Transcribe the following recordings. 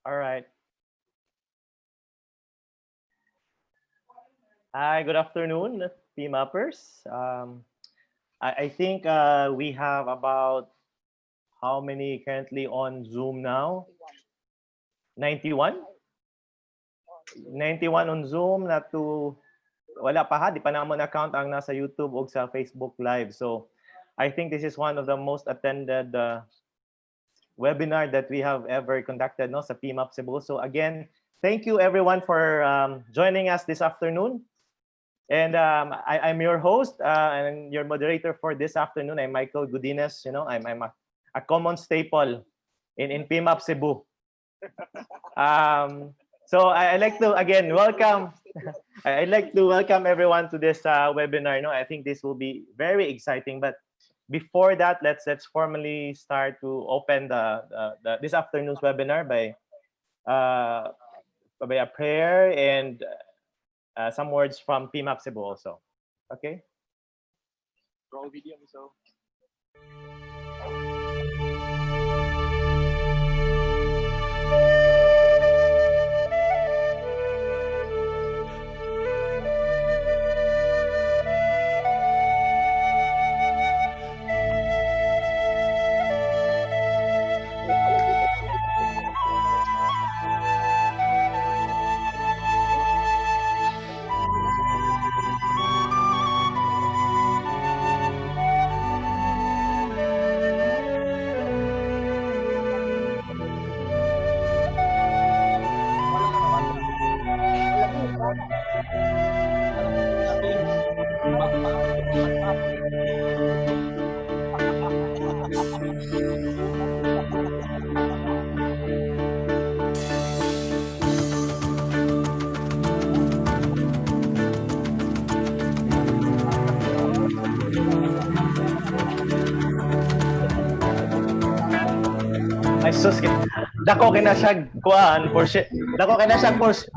All right. Hi, good afternoon, PMAPers. I think we have about how many currently on Zoom now? 91? 91 on Zoom, not to, wala pa ha, di pa naman account ang nasa YouTube o sa Facebook Live. So I think this is one of the most attended webinar that we have ever conducted no, sa PMAP Cebu. So again, thank you everyone for joining us this afternoon. And I'm your host and your moderator for this afternoon. I'm Michael Godinez. You know, I'm a common staple in PMAP Cebu. So I like to again welcome. I'd like to welcome everyone to this webinar. No, I think this will be very exciting. But before that, let's formally start to open this afternoon's webinar by a prayer and some words from PMAP Cebu also. Okay. Roll video so. Ay sus, dako kina siya kuan Porsche. Dako kina siya Porsche.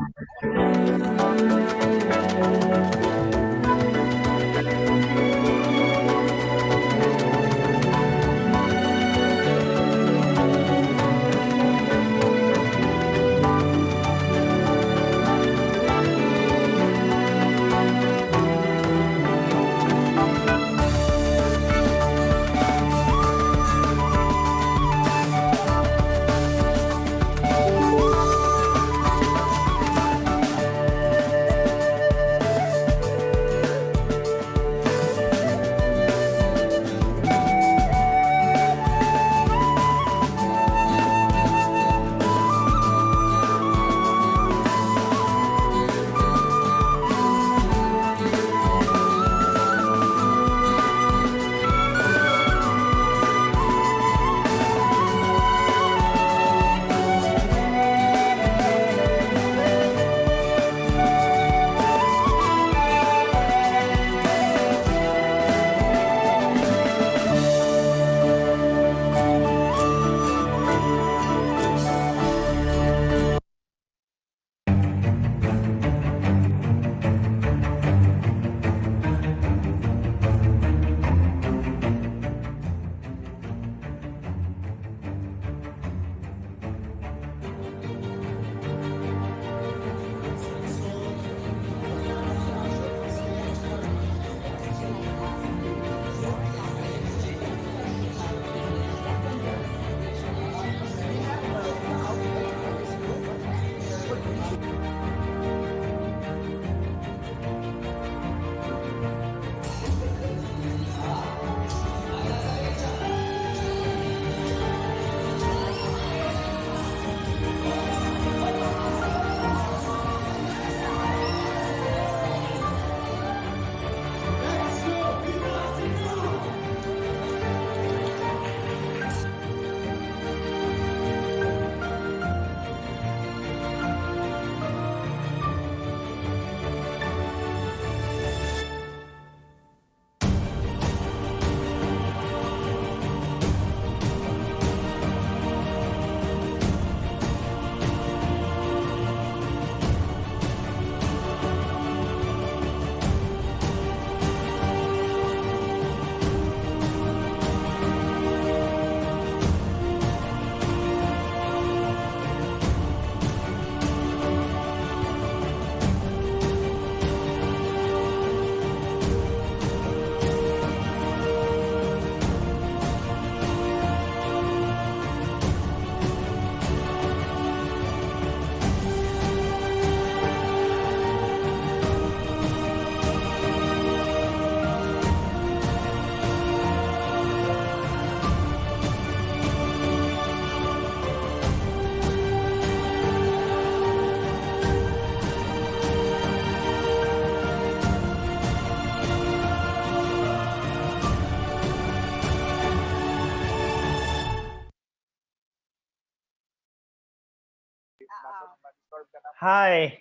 Hi.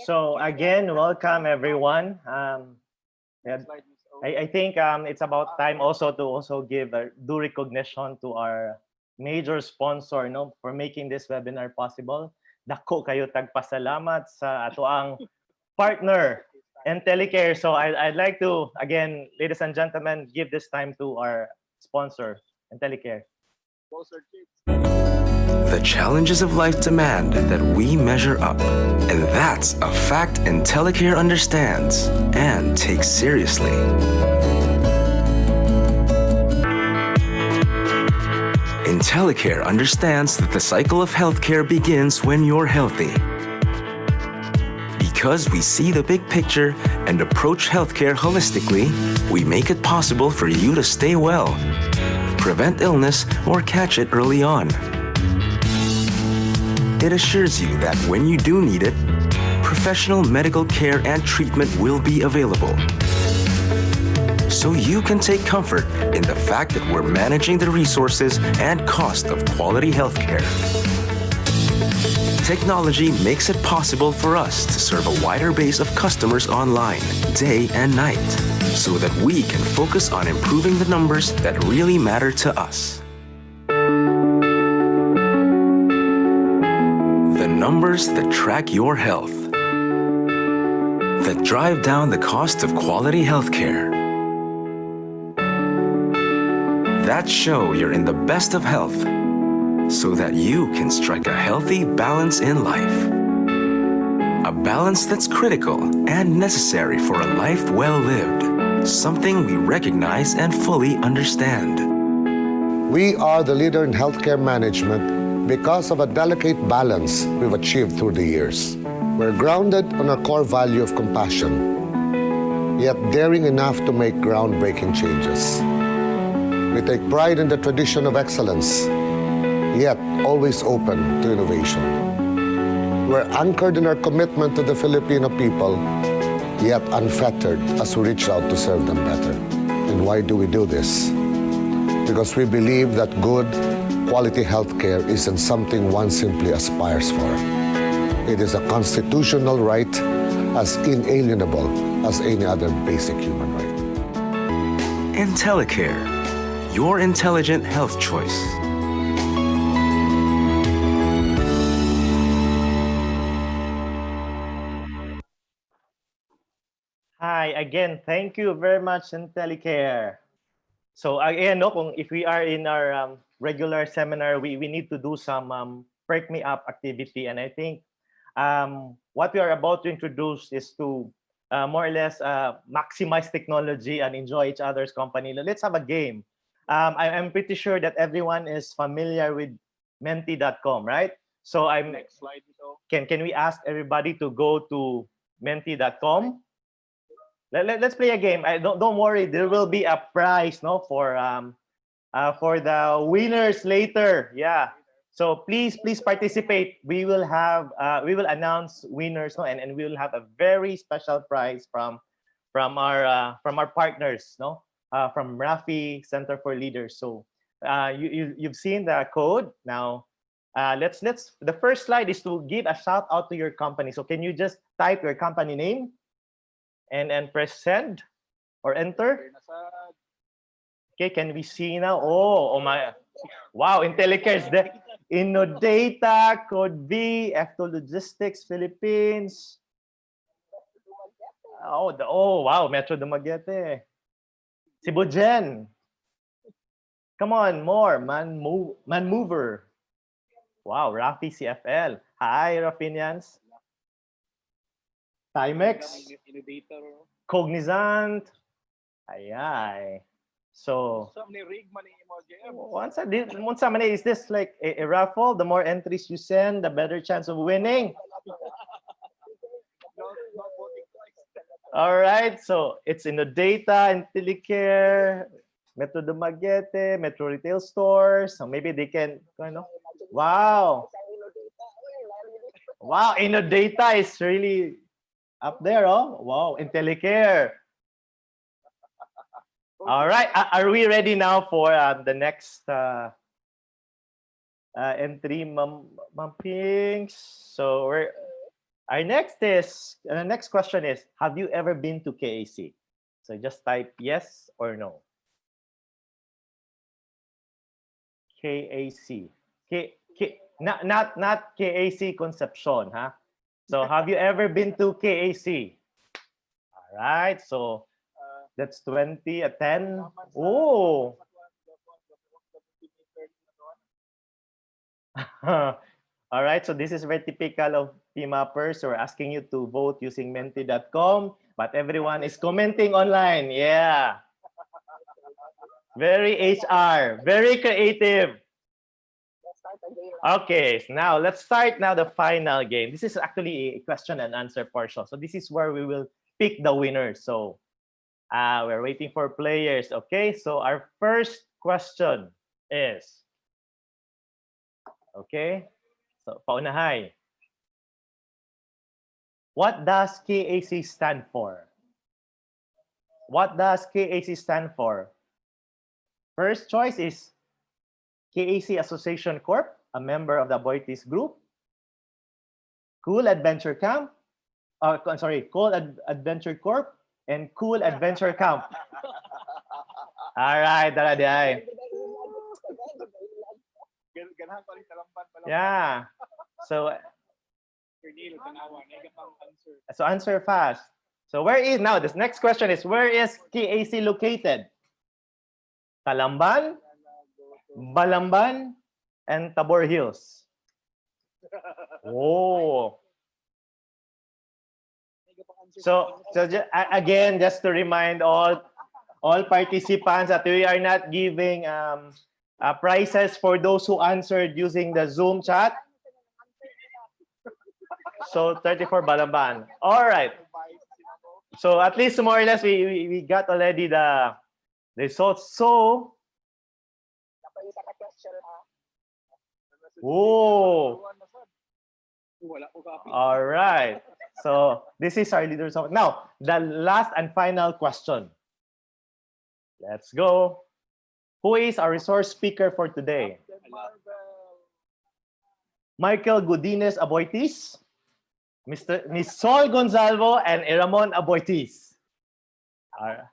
So again, welcome everyone. Yeah, Slide, Miss O. I think it's about time also to also give a due recognition to our major sponsor, no, for making this webinar possible. Dako kayo tagpasalamat sa ato ang partner and Telecare. So I'd like to again, ladies and gentlemen, give this time to our sponsor and Telecare. Closer, kids. The challenges of life demand that we measure up. And that's a fact Telecare understands and takes seriously. Telecare understands that the cycle of healthcare begins when you're healthy. Because we see the big picture and approach healthcare holistically, we make it possible for you to stay well, prevent illness, or catch it early on. It assures you that when you do need it, professional medical care and treatment will be available. So you can take comfort in the fact that we're managing the resources and cost of quality healthcare. Technology makes it possible for us to serve a wider base of customers online, day and night, so that we can focus on improving the numbers that really matter to us. The numbers that track your health, that drive down the cost of quality healthcare, that show you're in the best of health, so that you can strike a healthy balance in life. A balance that's critical and necessary for a life well lived, something we recognize and fully understand. We are the leader in healthcare management because of a delicate balance we've achieved through the years. We're grounded on our core value of compassion, yet daring enough to make groundbreaking changes. We take pride in the tradition of excellence, yet always open to innovation. We're anchored in our commitment to the Filipino people, yet unfettered as we reach out to serve them better. And why do we do this? Because we believe that good, quality healthcare isn't something one simply aspires for. It is a constitutional right as inalienable as any other basic human right. Telecare, your intelligent health choice. Hi, again, thank you very much, Telecare. So again, no, kung if we are in our regular seminar, we need to do some perk me up activity. And I think what we are about to introduce is to more or less maximize technology and enjoy each other's company. Let's have a game. I'm pretty sure that everyone is familiar with menti.com, right? So Next slide, Miss O. can we ask everybody to go to menti.com? Let's play a game. Don't worry, there will be a prize, no, for the winners later. Yeah. So please participate. We will announce winners, no, and we will have a very special prize from our partners, no, from Rafi Center for Leaders. So you've seen the code. Now let's the first slide is to give a shout out to your company. So can you just type your company name and press send or enter? Okay, can we see now? Oh my, wow, Telecare is there. Innodata, Code V, F2 Logistics, Philippines. Oh wow, Metro Dumaguete. Cebu Gen. Come on, more. Man Mover. Wow, Rafi CFL. Hi, Rafinians. Timex. Innovator. Cognizant. Ay. So once is this like a raffle? The more entries you send, the better chance of winning. All right, so it's in the data, Telecare, Metro Dumaguete, Metro Retail Stores. So maybe they can, wow. Wow, Innodata is really up there, oh. Wow, Telecare. All right, are we ready now for the next And 3 Ma'am Pinks. So our next question is, have you ever been to KAC? So just type yes or no. KAC. Not KAC Concepcion, huh? So have you ever been to KAC? All right. So that's 20 at 10. Oh. All right, so this is very typical of PMAppers. We're asking you to vote using menti.com, but everyone is commenting online. Yeah. Very HR, very creative. Okay, so now let's start now the final game. This is actually a question and answer portion. So this is where we will pick the winners. So we're waiting for players. Okay, so our first question is, okay, so paunahay. What does KAC stand for? What does KAC stand for? First choice is KAC Association Corp, a member of the Boitis Group. Cool Adventure Camp. Cool Adventure Corp and Cool Adventure Camp. All right, daraday. Yeah. So answer fast. So where is now? This next question is, where is KAC located? Talamban, Balamban, and Tabor Hills. Oh. So again, just to remind all participants that we are not giving prizes for those who answered using the Zoom chat. So 34 Balamban. All right. So at least more or less we got already the results. So oh. All right. So this is our leaders. Now, the last and final question. Let's go. Who is our resource speaker for today? Michael Godinez Aboitis, Miss Sol Gonzalvo, and Ramon Aboitis. All right.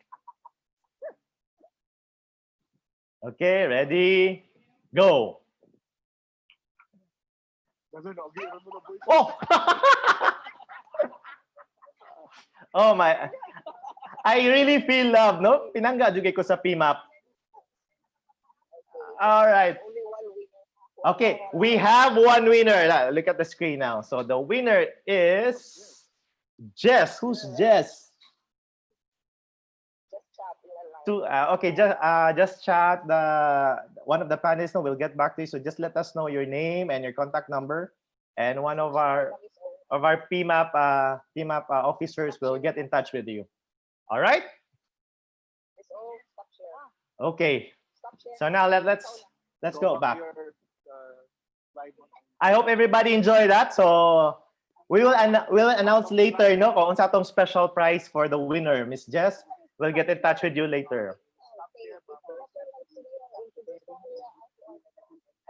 Okay, ready? Go. Oh! Oh my. I really feel love, no? Pinangga juga ko sa PMAP. All right. Okay, we have one winner. Look at the screen now. So the winner is Jess. Who's Jess? Okay, just chat one of the panelists. We'll get back to you. So just let us know your name and your contact number, and one of our PMAP officers will get in touch with you. All right. Okay. So now let's go back. I hope everybody enjoyed that. So we'll announce later, no, kung unsa tong special prize for the winner, Miss Jess. We'll get in touch with you later.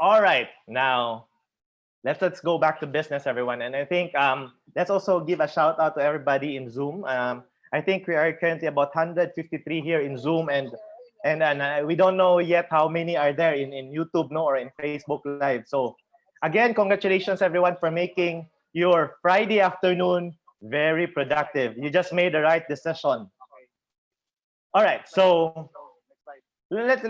All right, now let's go back to business, everyone. And I think let's also give a shout out to everybody in Zoom. I think we are currently about 153 here in Zoom, and we don't know yet how many are there in YouTube, no, or in Facebook Live. So again, congratulations everyone for making your Friday afternoon very productive. You just made the right decision. All right, so let's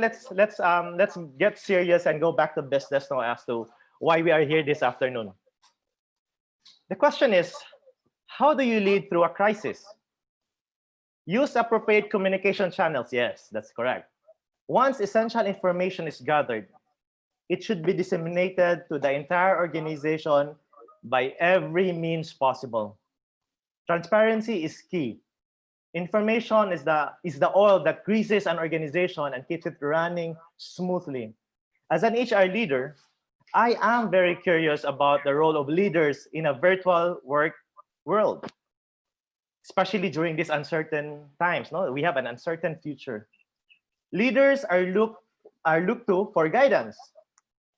get serious and go back to business now as to why we are here this afternoon. The question is, how do you lead through a crisis? Use appropriate communication channels. Yes, that's correct. Once essential information is gathered, it should be disseminated to the entire organization by every means possible. Transparency is key. Information is the oil that greases an organization and keeps it running smoothly. As an HR leader, I am very curious about the role of leaders in a virtual work world, especially during these uncertain times. No, we have an uncertain future. Leaders are looked to for guidance.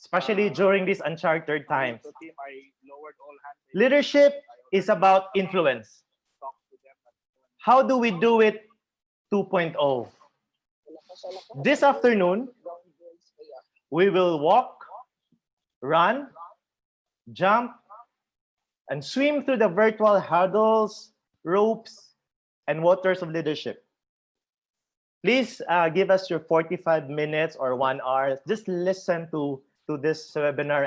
especially during these uncharted times. So team, I lowered all hands. Leadership is about influence. Talk to them. How do we do it 2.0? This afternoon, we will walk, run, jump, and swim through the virtual hurdles, ropes, and waters of leadership. Please give us your 45 minutes or 1 hour. Just listen to this webinar,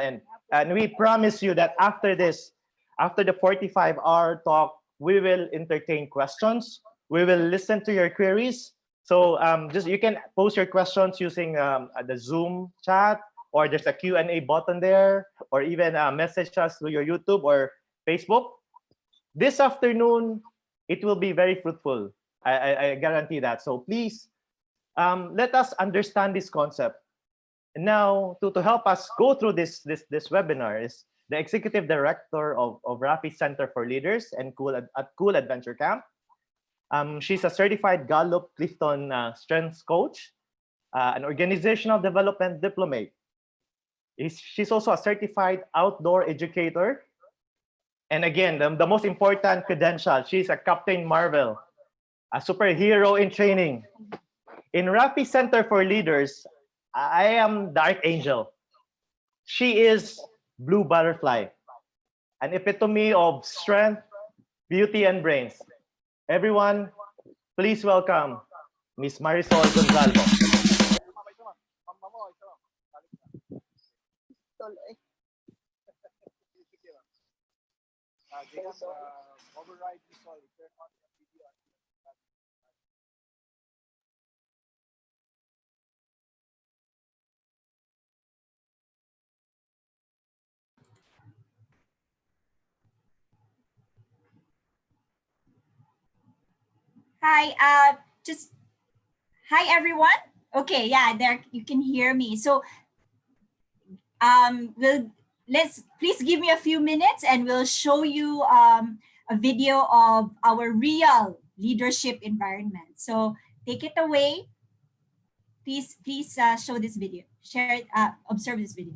and we promise you that after this, after the 45-hour talk, we will entertain questions. We will listen to your queries. So just you can post your questions using the Zoom chat, or there's a Q&A button there, or even message us through your YouTube or Facebook. This afternoon, it will be very fruitful. I guarantee that. So please, let us understand this concept. And now, to help us go through this webinar is the Executive Director of Rafi Center for Leaders and at Cool Adventure Camp. She's a certified Gallup Clifton Strengths Coach, an organizational development diplomate. She's also a certified outdoor educator. And again, the most important credential, she's a Captain Marvel, a superhero in training. In Rafi Center for Leaders, I am the Archangel. She is Blue Butterfly, an epitome of strength, beauty, and brains. Everyone, please welcome Miss Marisol Gonzalo. Override this all. Turn on the video. Hi, hi everyone. Okay, yeah, there you can hear me. So, please give me a few minutes, and we'll show you a video of our real leadership environment. So, take it away. Please, show this video. Share it. Observe this video.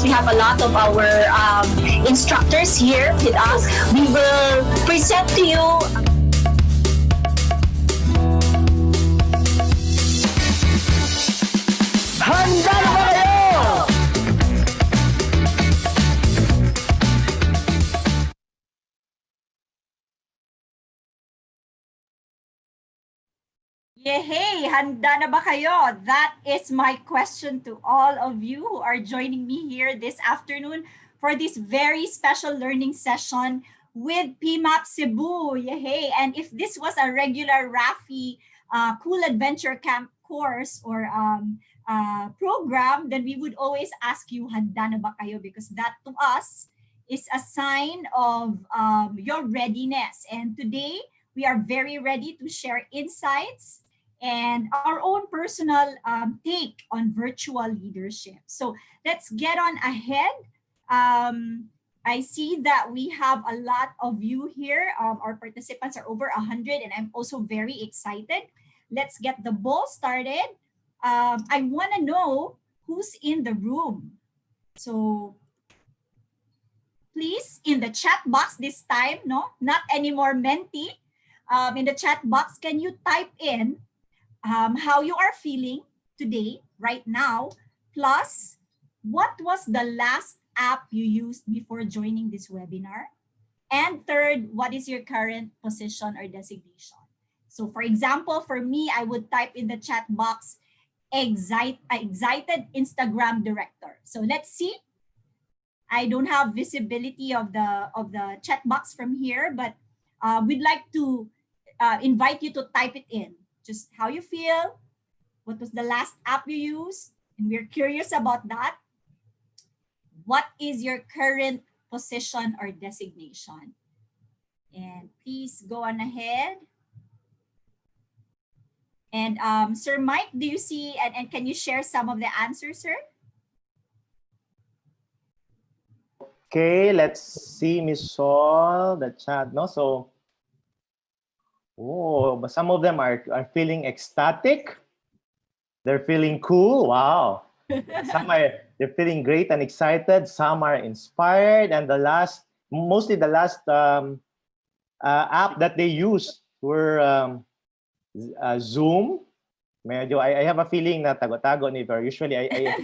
We have a lot of our instructors here with us. We will present to you Handa na ba kayo? Yehey! Handa na ba kayo? That is my question to all of you who are joining me here this afternoon for this very special learning session with PMAP CEBU. Yehey! And if this was a regular Rafi Cool Adventure Camp course or program, then we would always ask you, handa na ba kayo? Because that to us is a sign of your readiness. And today, we are very ready to share insights and our own personal take on virtual leadership. So let's get on ahead. I see that we have a lot of you here. Our participants are over 100, and I'm also very excited. Let's get the ball started. I want to know who's in the room. So please, in the chat box this time, no, not anymore Menti. In the chat box, can you type in how you are feeling today, right now, plus what was the last app you used before joining this webinar? And third, what is your current position or designation? So for example, for me, I would type in the chat box, excited Instagram director. So let's see. I don't have visibility of the chat box from here, but we'd like to invite you to type it in. Just how you feel, what was the last app you used, and we're curious about that. What is your current position or designation? And please go on ahead. And Sir Mike, do you see, and can you share some of the answers, sir? Okay, let's see, Miss Sol, the chat. No, so, but some of them are feeling ecstatic. They're feeling cool. Wow. Some are they're feeling great and excited. Some are inspired, and mostly the last app that they used were Zoom. Medyo I have a feeling na tago-tago ni pero usually I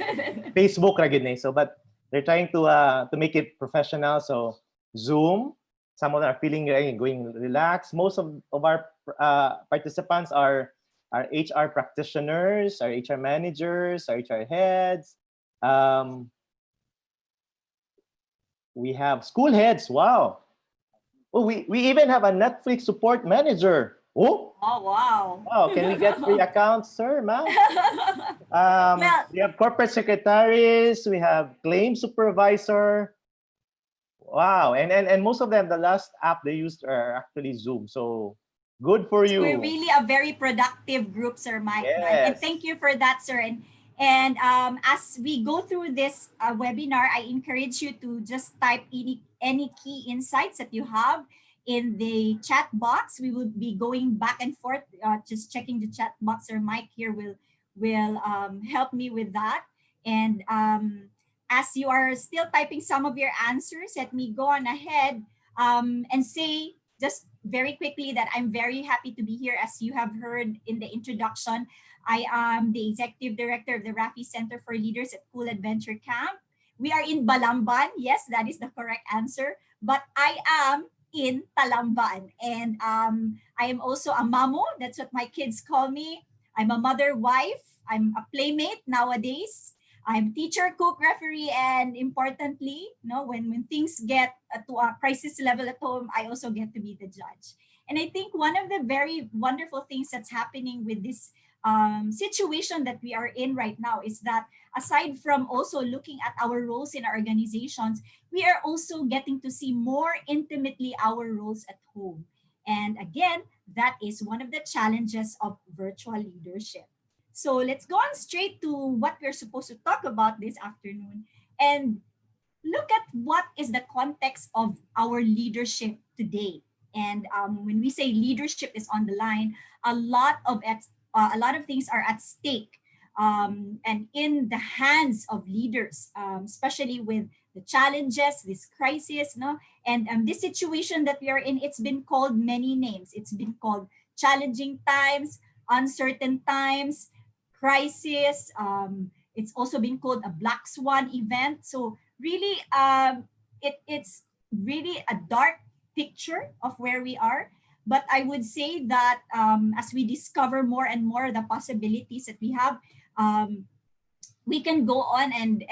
Facebook ra gid ni. So but they're trying to make it professional. So Zoom, some of them are feeling going relaxed. Most of our participants are HR practitioners, are HR managers, are HR heads. We have school heads. Wow. Oh, we even have a Netflix support manager. Oh, wow. Wow, can we get free accounts, sir, ma'am? Well, We have corporate secretaries, we have claim supervisor. Wow, and most of them, the last app they used are actually Zoom. So good for you. we're really a very productive group, Sir Mike. Yes. And thank you for that, sir. And as we go through this webinar, I encourage you to just type any key insights that you have in the chat box. We will be going back and forth, just checking the chat box. Sir Mike here will help me with that. And as you are still typing some of your answers, let me go on ahead and say just very quickly that I'm very happy to be here. As you have heard in the introduction, I am the Executive Director of the Rafi Center for Leaders at Cool Adventure Camp. We are in Balamban. Yes, that is the correct answer. But I am in Talamban. And I am also a mamo. That's what my kids call me. I'm a mother, wife. I'm a playmate nowadays. I'm teacher, cook, referee, and importantly, when things get to a crisis level at home, I also get to be the judge. And I think one of the very wonderful things that's happening with this situation that we are in right now is that aside from also looking at our roles in our organizations, we are also getting to see more intimately our roles at home. And again, that is one of the challenges of virtual leadership. So let's go on straight to what we're supposed to talk about this afternoon and look at what is the context of our leadership today. And when we say leadership is on the line, a lot of things are at stake and in the hands of leaders, especially with the challenges, this crisis, and this situation that we are in. It's been called many names. It's been called challenging times, uncertain times, crisis. It's also been called a black swan event. So really, it's really a dark picture of where we are. But I would say that as we discover more and more the possibilities that we have, we can go on and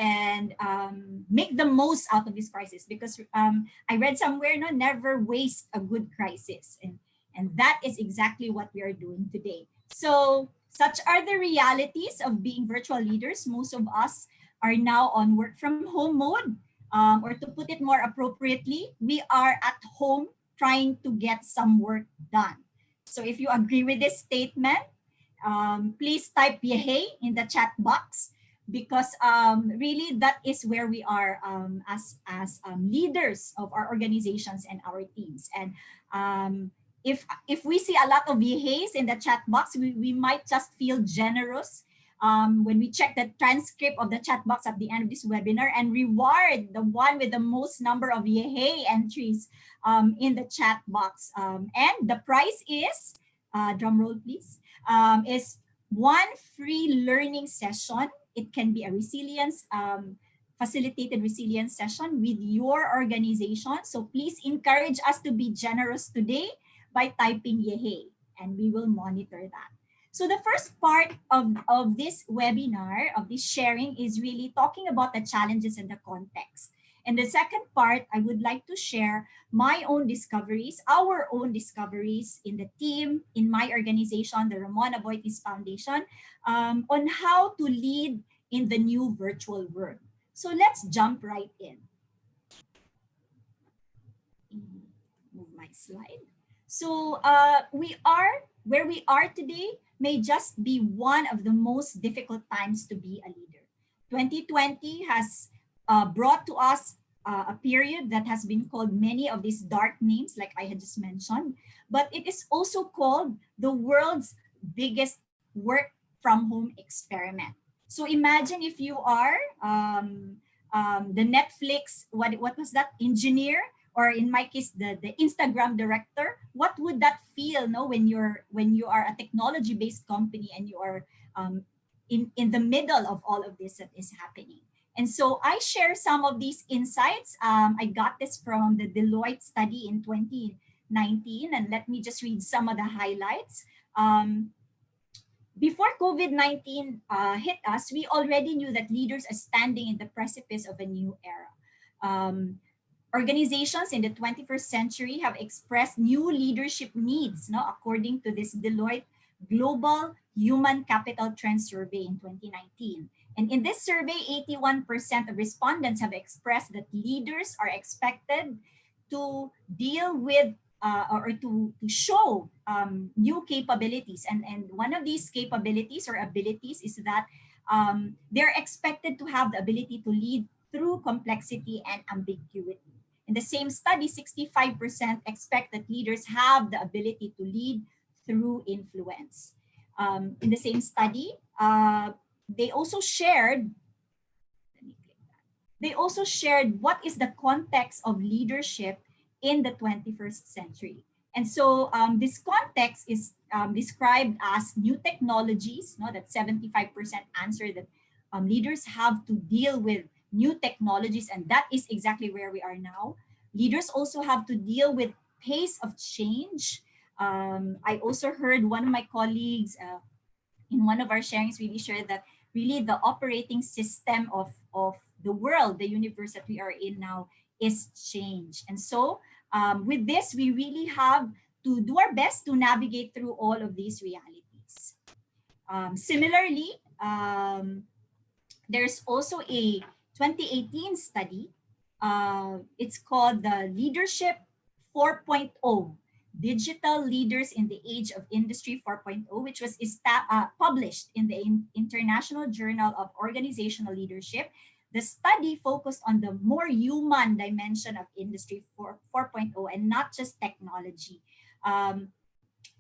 make the most out of this crisis. Because I read somewhere, never waste a good crisis. And that is exactly what we are doing today. So such are the realities of being virtual leaders. Most of us are now on work from home mode. Or to put it more appropriately, we are at home trying to get some work done. So if you agree with this statement, please type yay in the chat box, because really that is where we are as leaders of our organizations and our teams. And if we see a lot of yays in the chat box, we might just feel generous when we check the transcript of the chat box at the end of this webinar and reward the one with the most number of yay entries in the chat box. And the prize is, drum roll please, is one free learning session. It can be a resilience, facilitated resilience session with your organization. So please encourage us to be generous today by typing Yehey, and we will monitor that. So the first part of this webinar, of this sharing, is really talking about the challenges and the context. And the second part, I would like to share my own discoveries, our own discoveries in the team, in my organization, the Ramon Aboitiz Foundation, on how to lead in the new virtual world. So let's jump right in. Move my slide. So we are where we are today may just be one of the most difficult times to be a leader. 2020 has brought to us a period that has been called many of these dark names, like I had just mentioned, but it is also called the world's biggest work from home experiment. So imagine if you are the Netflix, what was that, engineer, or in my case, the Instagram director. What would that feel, no, when you are a technology-based company and you are in the middle of all of this that is happening? And so I share some of these insights. I got this from the Deloitte study in 2019, and let me just read some of the highlights. Before COVID-19 hit us, we already knew that leaders are standing in the precipice of a new era. Organizations in the 21st century have expressed new leadership needs, no, according to this Deloitte Global Human Capital Trend Survey in 2019. And in this survey, 81% of respondents have expressed that leaders are expected to deal with or to show new capabilities. And one of these capabilities or abilities is that they're expected to have the ability to lead through complexity and ambiguity. In the same study, 65% expect that leaders have the ability to lead through influence. In the same study, they also shared what is the context of leadership in the 21st century. And so this context is described as new technologies, no, that 75% answer that leaders have to deal with new technologies, and that is exactly where we are now. Leaders also have to deal with pace of change. I also heard one of my colleagues in one of our sharings really shared that really the operating system of the world, the universe that we are in now, is change. And so with this, we really have to do our best to navigate through all of these realities. Similarly, there's also a 2018 study. It's called the Leadership 4.0, Digital Leaders in the Age of Industry 4.0, which was published in the International Journal of Organizational Leadership. The study focused on the more human dimension of Industry 4.0 and not just technology.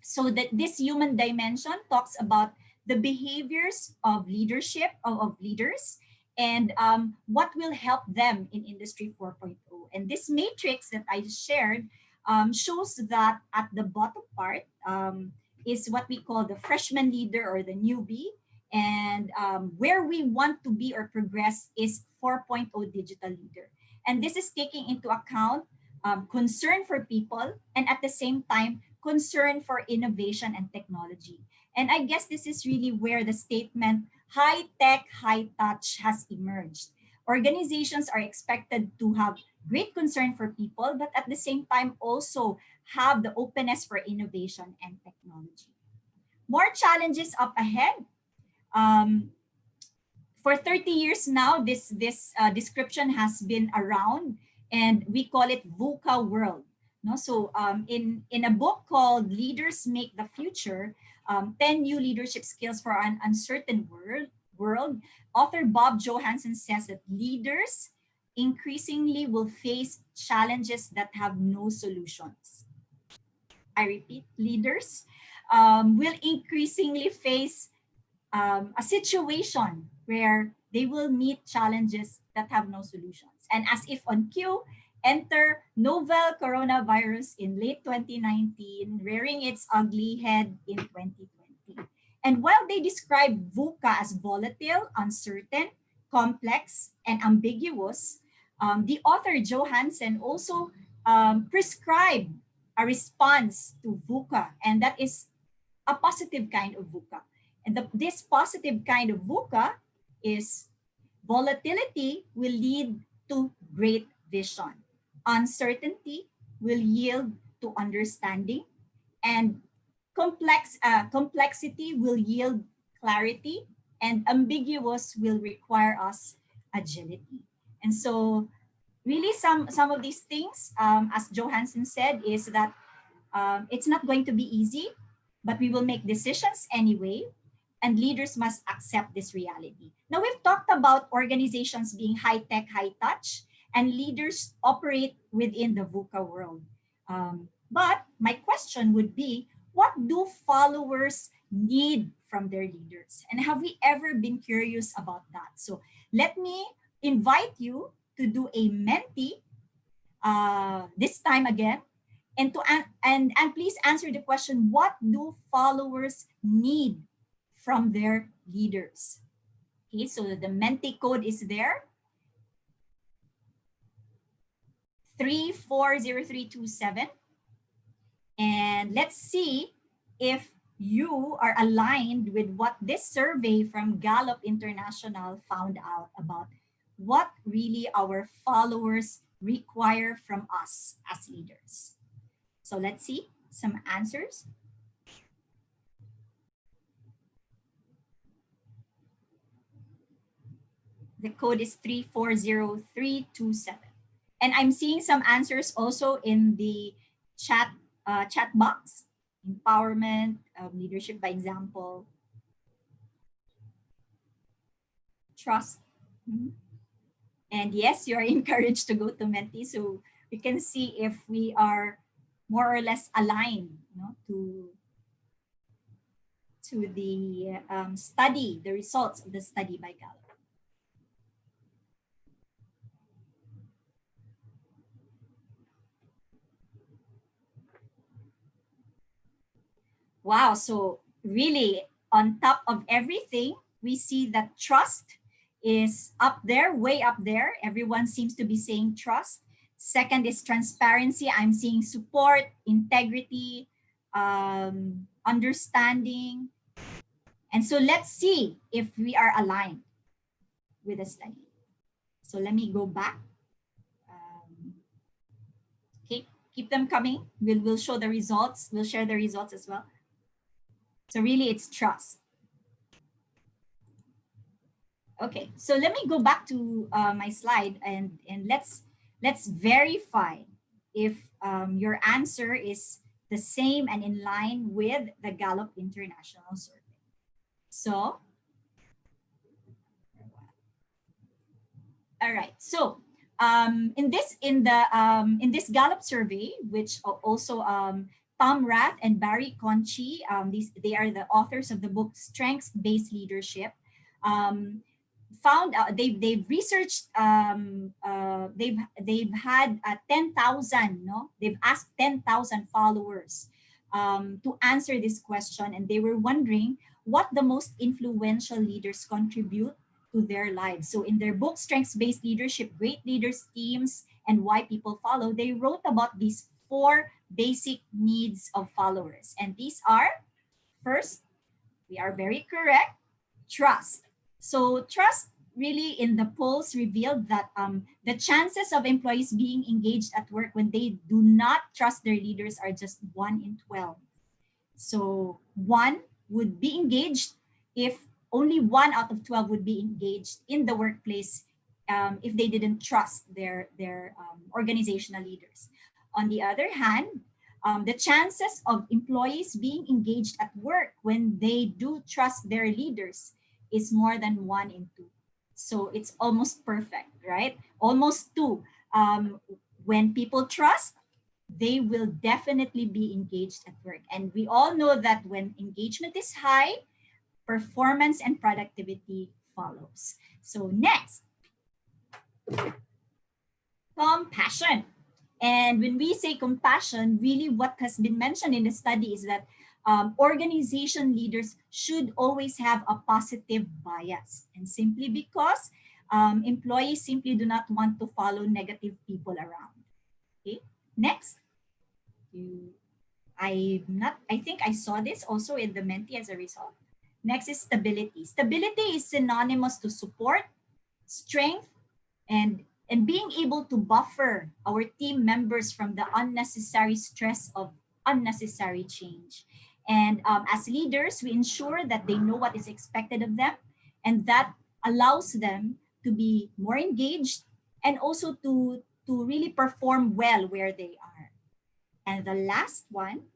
So that this human dimension talks about the behaviors of leadership, of leaders, and what will help them in Industry 4.0. And this matrix that I shared shows that at the bottom part is what we call the freshman leader or the newbie. And where we want to be or progress is 4.0 digital leader. And this is taking into account concern for people and at the same time, concern for innovation and technology. And I guess this is really where the statement high tech, high touch has emerged. Organizations are expected to have great concern for people, but at the same time also have the openness for innovation and technology. More challenges up ahead. For 30 years now, this description has been around, and we call it VUCA world. No? So in a book called Leaders Make the Future, 10 New Leadership Skills for an Uncertain World, author Bob Johansson says that leaders increasingly will face challenges that have no solutions. I repeat, leaders will increasingly face a situation where they will meet challenges that have no solutions. And as if on cue, enter novel coronavirus in late 2019, rearing its ugly head in 2020. And while they describe VUCA as volatile, uncertain, complex, and ambiguous, the author Johansson also prescribed a response to VUCA, and that is a positive kind of VUCA. And this positive kind of VUCA is volatility will lead to great vision. Uncertainty will yield to understanding, and complexity will yield clarity, and ambiguous will require us agility. And so really some of these things, as Johansson said, is that it's not going to be easy, but we will make decisions anyway, and leaders must accept this reality. Now, we've talked about organizations being high-tech, high-touch, and leaders operate within the VUCA world. But my question would be, what do followers need from their leaders? And have we ever been curious about that? So let me invite you to do a Menti this time again, and please answer the question, what do followers need from their leaders? Okay, so the Menti code is there. 340327. And let's see if you are aligned with what this survey from Gallup International found out about what really our followers require from us as leaders. So let's see some answers. The code is 340327. And I'm seeing some answers also in the chat box. Empowerment, leadership by example, trust. And yes, you are encouraged to go to Menti, so we can see if we are more or less aligned, to the study, the results of the study by Gallup. Wow, so really on top of everything, we see that trust is up there, way up there. Everyone seems to be saying trust. Second is transparency. I'm seeing support, integrity, understanding. And so let's see if we are aligned with the study. So let me go back. Okay, keep them coming. We'll show the results. We'll share the results as well. So really it's trust. Okay, so let me go back to my slide and let's verify if your answer is the same and in line with the Gallup International Survey. So, all right. So in this Gallup survey, which also Tom Rath and Barry Conchi, they are the authors of the book Strengths-Based Leadership. Found out they've researched, they've had 10,000, they've asked 10,000 followers to answer this question, and they were wondering what the most influential leaders contribute to their lives. So in their book Strengths-Based Leadership, Great Leaders, Teams, and Why People Follow, they wrote about these 4 basic needs of followers, and these are, first, we are very correct, trust. So trust really in the polls revealed that the chances of employees being engaged at work when they do not trust their leaders are just 1 in 12. So 1 would be engaged if only 1 out of 12 would be engaged in the workplace if they didn't trust their organizational leaders. On the other hand, the chances of employees being engaged at work when they do trust their leaders is more than 1 in 2. So it's almost perfect, right? Almost 2. When people trust, they will definitely be engaged at work. And we all know that when engagement is high, performance and productivity follows. So next, compassion. And when we say compassion, really what has been mentioned in the study is that organization leaders should always have a positive bias, and simply because employees simply do not want to follow negative people around. Okay, next. I think I saw this also in the Menti as a result. Next is stability. Stability is synonymous to support, strength, and being able to buffer our team members from the unnecessary stress of unnecessary change. And as leaders, we ensure that they know what is expected of them, and that allows them to be more engaged and also to really perform well where they are. And the last one,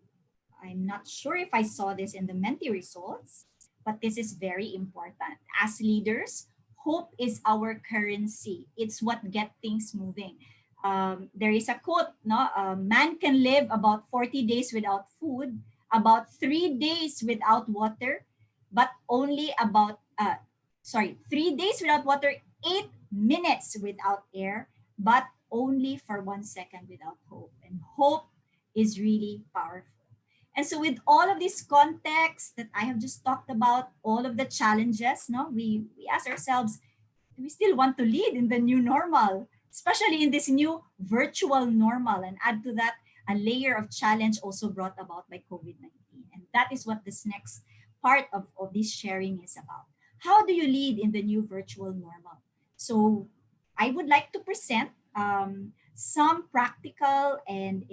I'm not sure if I saw this in the Menti results, but this is very important. As leaders, hope is our currency. It's what gets things moving. There is a quote, no? Man can live about 40 days without food, about 3 days without water, but only 3 days without water, 8 minutes without air, but only for 1 second without hope. And hope is really powerful. And so with all of this context that I have just talked about, all of the challenges, no, we ask ourselves, do we still want to lead in the new normal, especially in this new virtual normal? And add to that a layer of challenge also brought about by COVID-19. And that is what this next part of this sharing is about. How do you lead in the new virtual normal? So I would like to present some practical and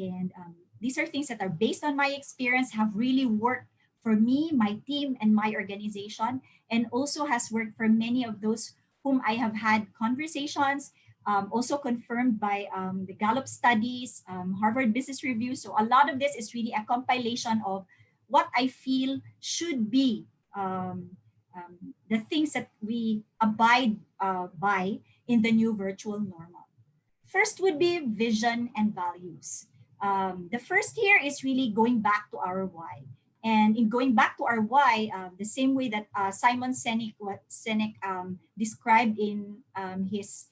these are things that are based on my experience, have really worked for me, my team, and my organization, and also has worked for many of those whom I have had conversations, also confirmed by the Gallup studies, Harvard Business Review. So a lot of this is really a compilation of what I feel should be the things that we abide by in the new virtual normal. First would be vision and values. The first here is really going back to our why. And in going back to our why, the same way that Simon Sinek described in his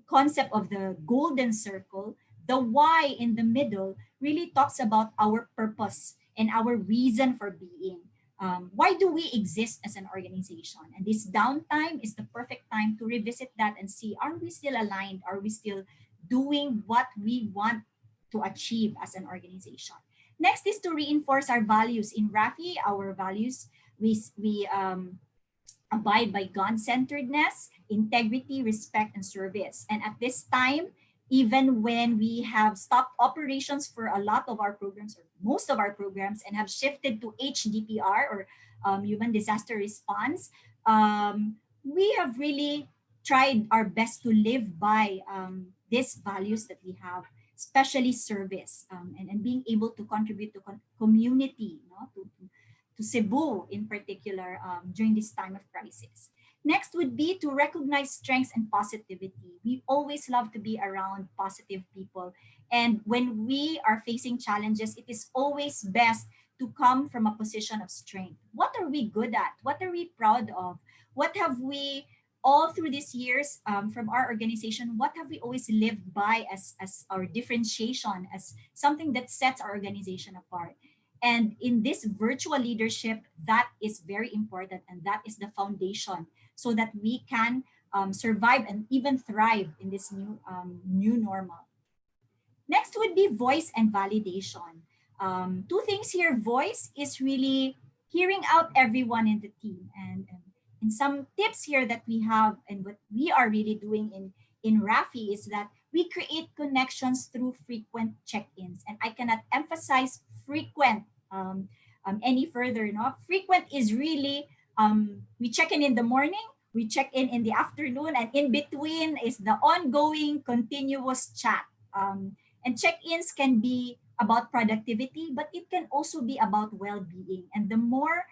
concept of the golden circle, the why in the middle really talks about our purpose and our reason for being. Why do we exist as an organization? And this downtime is the perfect time to revisit that and see, are we still aligned? Are we still doing what we want to achieve as an organization? Next is to reinforce our values. In RAFI, our values, we abide by God-centeredness, integrity, respect, and service. And at this time, even when we have stopped operations for a lot of our programs, or most of our programs, and have shifted to HDPR, or human disaster response, we have really tried our best to live by these values that we have, especially service, and being able to contribute to community, to Cebu in particular during this time of crisis. Next would be to recognize strengths and positivity. We always love to be around positive people. And when we are facing challenges, it is always best to come from a position of strength. What are we good at? What are we proud of? What have we, all through these years from our organization, what have we always lived by as our differentiation, as something that sets our organization apart? And in this virtual leadership, that is very important, and that is the foundation so that we can survive and even thrive in this new normal. Next would be voice and validation. Two things here. Voice is really hearing out everyone in the team, and some tips here that we have and what we are really doing in RAFI is that we create connections through frequent check-ins. And I cannot emphasize frequent any further. Frequent is really, we check in the morning, we check in the afternoon, and in between is the ongoing continuous chat. And check-ins can be about productivity, but it can also be about well-being. And the more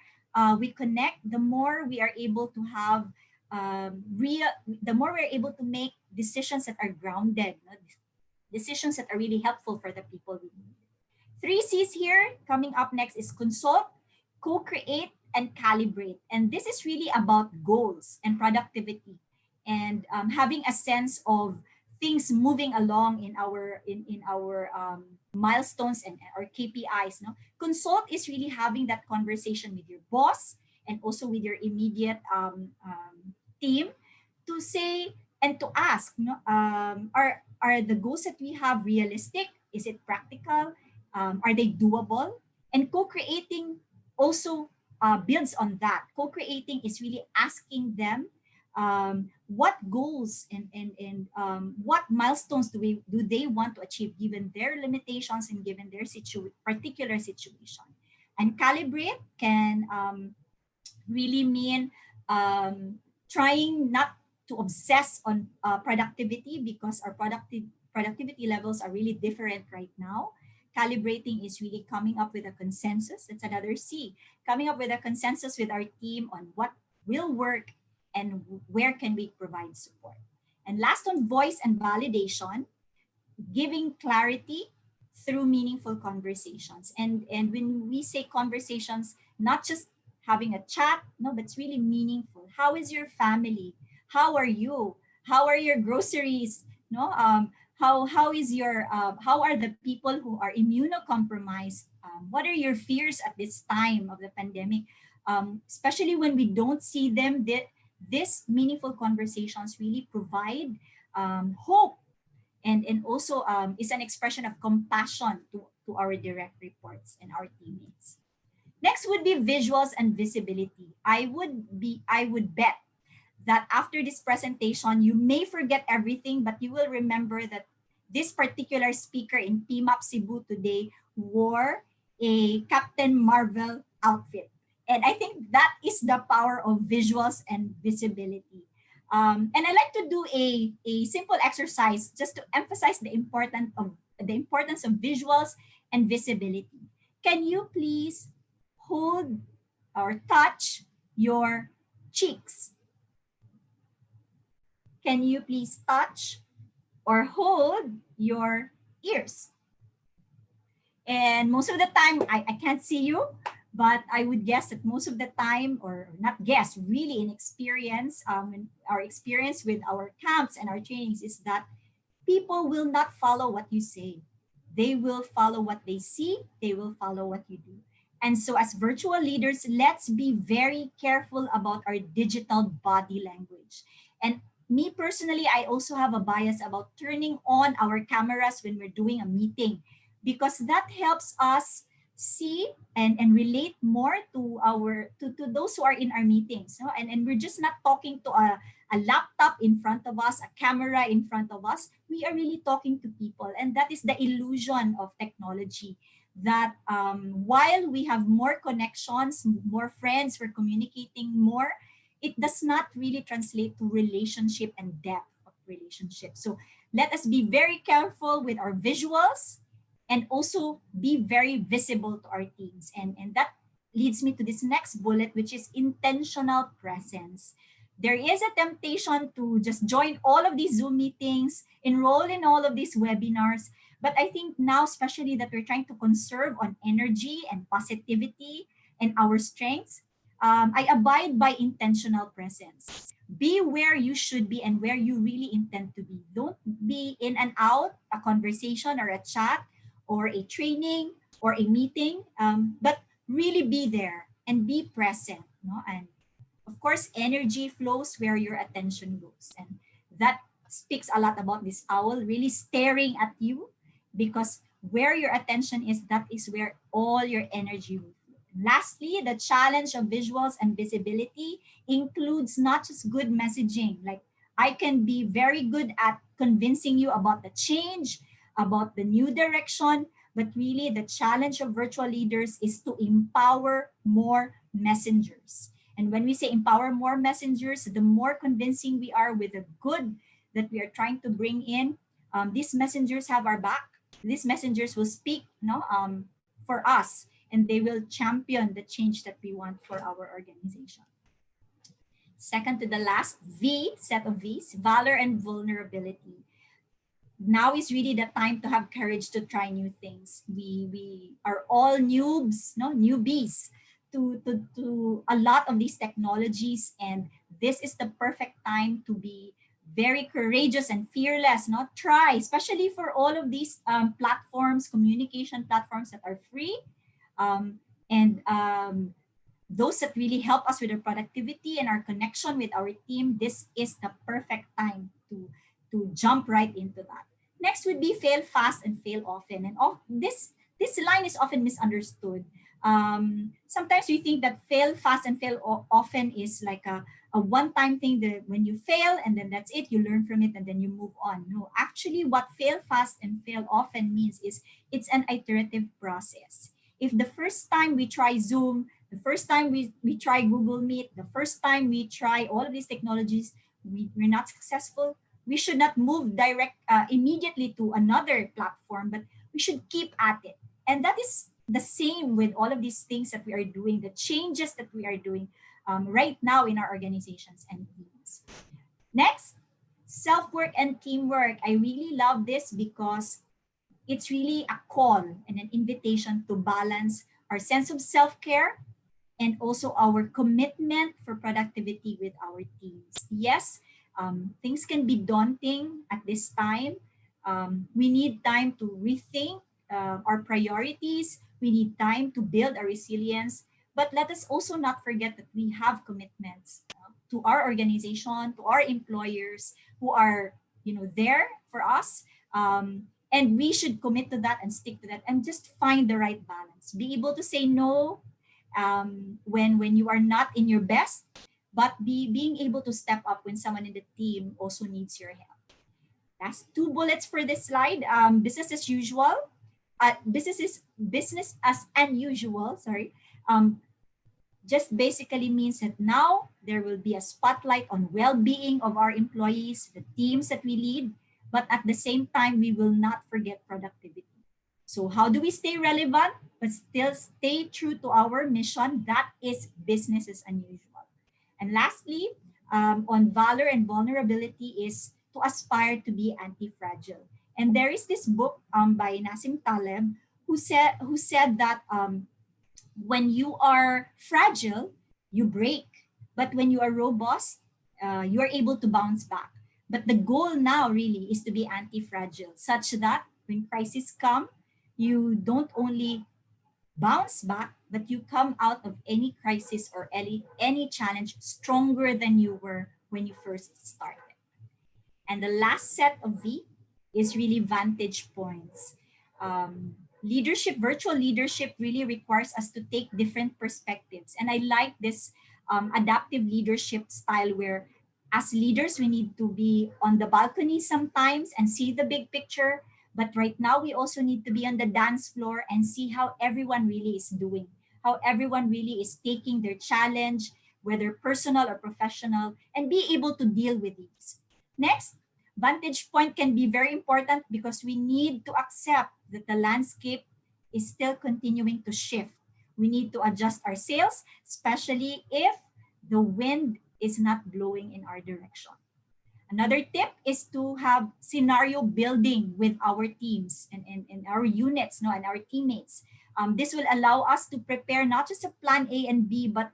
we connect, the more we are able to have the more we're able to make decisions that are grounded, decisions that are really helpful for the people we need. 3 C's here. Coming up next is consult, co-create, and calibrate. And this is really about goals and productivity, and having a sense of things moving along in our milestones and our KPIs. No, consult is really having that conversation with your boss and also with your immediate team to say and to ask, no, are the goals that we have realistic? Is it practical? Are they doable? And co-creating also builds on that. Co-creating is really asking them what goals and what milestones do they want to achieve given their limitations and given their particular situation. And calibrate can really mean trying not to obsess on productivity because our productivity levels are really different right now. Calibrating is really coming up with a consensus. That's another C. Coming up with a consensus with our team on what will work and where can we provide support. And last on voice and validation, giving clarity through meaningful conversations. And when we say conversations, not just having a chat, no, but it's really meaningful. How is your family? How are you? How are your groceries? No, how is your how are the people who are immunocompromised? What are your fears at this time of the pandemic? Especially when we don't see them, this meaningful conversations really provide hope and also is an expression of compassion to our direct reports and our teammates. Next would be visuals and visibility. I would bet that after this presentation, you may forget everything, but you will remember that this particular speaker in PMAP CEBU today wore a Captain Marvel outfit. And I think that is the power of visuals and visibility. And I like to do a simple exercise just to emphasize the importance of visuals and visibility. Can you please hold or touch your cheeks? Can you please touch or hold your ears? And most of the time, I can't see you, but I would guess that most of the time, or not guess, really in experience, our experience with our camps and our trainings is that people will not follow what you say. They will follow what they see. They will follow what you do. And so as virtual leaders, let's be very careful about our digital body language. And me personally, I also have a bias about turning on our cameras when we're doing a meeting because that helps us see and relate more to those who are in our meetings. No? And we're just not talking to a laptop in front of us, a camera in front of us. We are really talking to people. And that is the illusion of technology that while we have more connections, more friends, we're communicating more, it does not really translate to relationship and depth of relationship. So let us be very careful with our visuals and also be very visible to our teams. And that leads me to this next bullet, which is intentional presence. There is a temptation to just join all of these Zoom meetings, enroll in all of these webinars. But I think now, especially that we're trying to conserve on energy and positivity and our strengths, I abide by intentional presence. Be where you should be and where you really intend to be. Don't be in and out a conversation or a chat or a training or a meeting, but really be there and be present. No? And of course, energy flows where your attention goes. And that speaks a lot about this owl really staring at you, because where your attention is, that is where all your energy will flow. Lastly, the challenge of visuals and visibility includes not just good messaging. Like I can be very good at convincing you about the change, about the new direction, but really the challenge of virtual leaders is to empower more messengers. And when we say empower more messengers, the more convincing we are with the good that we are trying to bring in, these messengers have our back. These messengers will speak for us, and they will champion the change that we want for our organization. Second to the last V, set of V's, valor and vulnerability. Now is really the time to have courage to try new things. We are all newbies to a lot of these technologies, and this is the perfect time to be very courageous and fearless, not try, especially for all of these platforms, communication platforms that are free, and those that really help us with our productivity and our connection with our team. This is the perfect time to jump right into that. Next would be fail fast and fail often. And this line is often misunderstood. Sometimes we think that fail fast and fail often is like a one-time thing, that when you fail and then that's it, you learn from it and then you move on. No, actually what fail fast and fail often means is it's an iterative process. If the first time we try Zoom, the first time we try Google Meet, the first time we try all of these technologies, we're not successful, we should not move immediately to another platform, but we should keep at it. And that is the same with all of these things that we are doing, the changes that we are doing right now in our organizations and teams. Next, self-work and teamwork. I really love this because it's really a call and an invitation to balance our sense of self-care and also our commitment for productivity with our teams. Yes, things can be daunting at this time. We need time to rethink our priorities. We need time to build our resilience. But let us also not forget that we have commitments to our organization, to our employers who are, there for us. And we should commit to that and stick to that and just find the right balance. Be able to say no when you are not in your best, but being able to step up when someone in the team also needs your help. That's 2 bullets for this slide. Business as usual. Business as unusual. Sorry. Just basically means that now there will be a spotlight on well-being of our employees, the teams that we lead, but at the same time, we will not forget productivity. So how do we stay relevant, but still stay true to our mission? That is business as unusual. And lastly, on valor and vulnerability is to aspire to be anti-fragile. And there is this book by Nassim Taleb who said that when you are fragile, you break. But when you are robust, you are able to bounce back. But the goal now really is to be anti-fragile, such that when crises come, you don't only bounce back, but you come out of any crisis or any challenge stronger than you were when you first started. And the last set of V is really vantage points. Virtual leadership really requires us to take different perspectives. And I like this adaptive leadership style where as leaders, we need to be on the balcony sometimes and see the big picture. But right now, we also need to be on the dance floor and see how everyone really is doing, how everyone really is taking their challenge, whether personal or professional, and be able to deal with these. Next, vantage point can be very important because we need to accept that the landscape is still continuing to shift. We need to adjust our sails, especially if the wind is not blowing in our direction. Another tip is to have scenario building with our teams and our units, and our teammates. This will allow us to prepare not just a plan A and B, but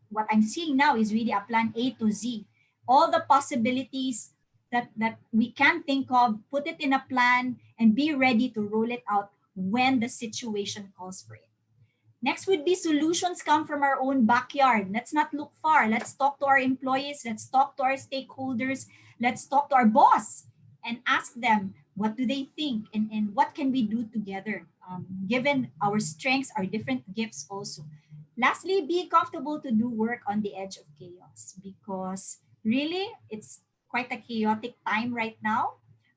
what I'm seeing now is really a plan A to Z. All the possibilities that we can think of, put it in a plan and be ready to roll it out when the situation calls for it. Next would be solutions come from our own backyard. Let's not look far. Let's talk to our employees. Let's talk to our stakeholders. Let's talk to our boss and ask them, what do they think and what can we do together? Given our strengths, our different gifts also. Lastly, be comfortable to do work on the edge of chaos because really it's quite a chaotic time right now,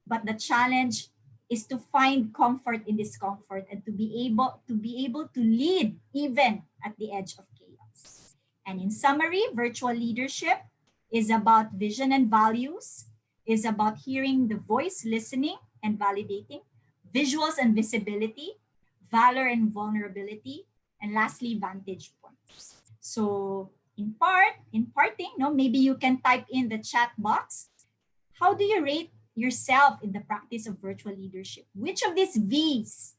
but the challenge is to find comfort in discomfort and to be able to lead even at the edge of chaos. And in summary, virtual leadership is about vision and values, is about hearing the voice, listening and validating, visuals and visibility, valor and vulnerability, and lastly, vantage points. So in parting, maybe you can type in the chat box. How do you rate yourself in the practice of virtual leadership? Which of these V's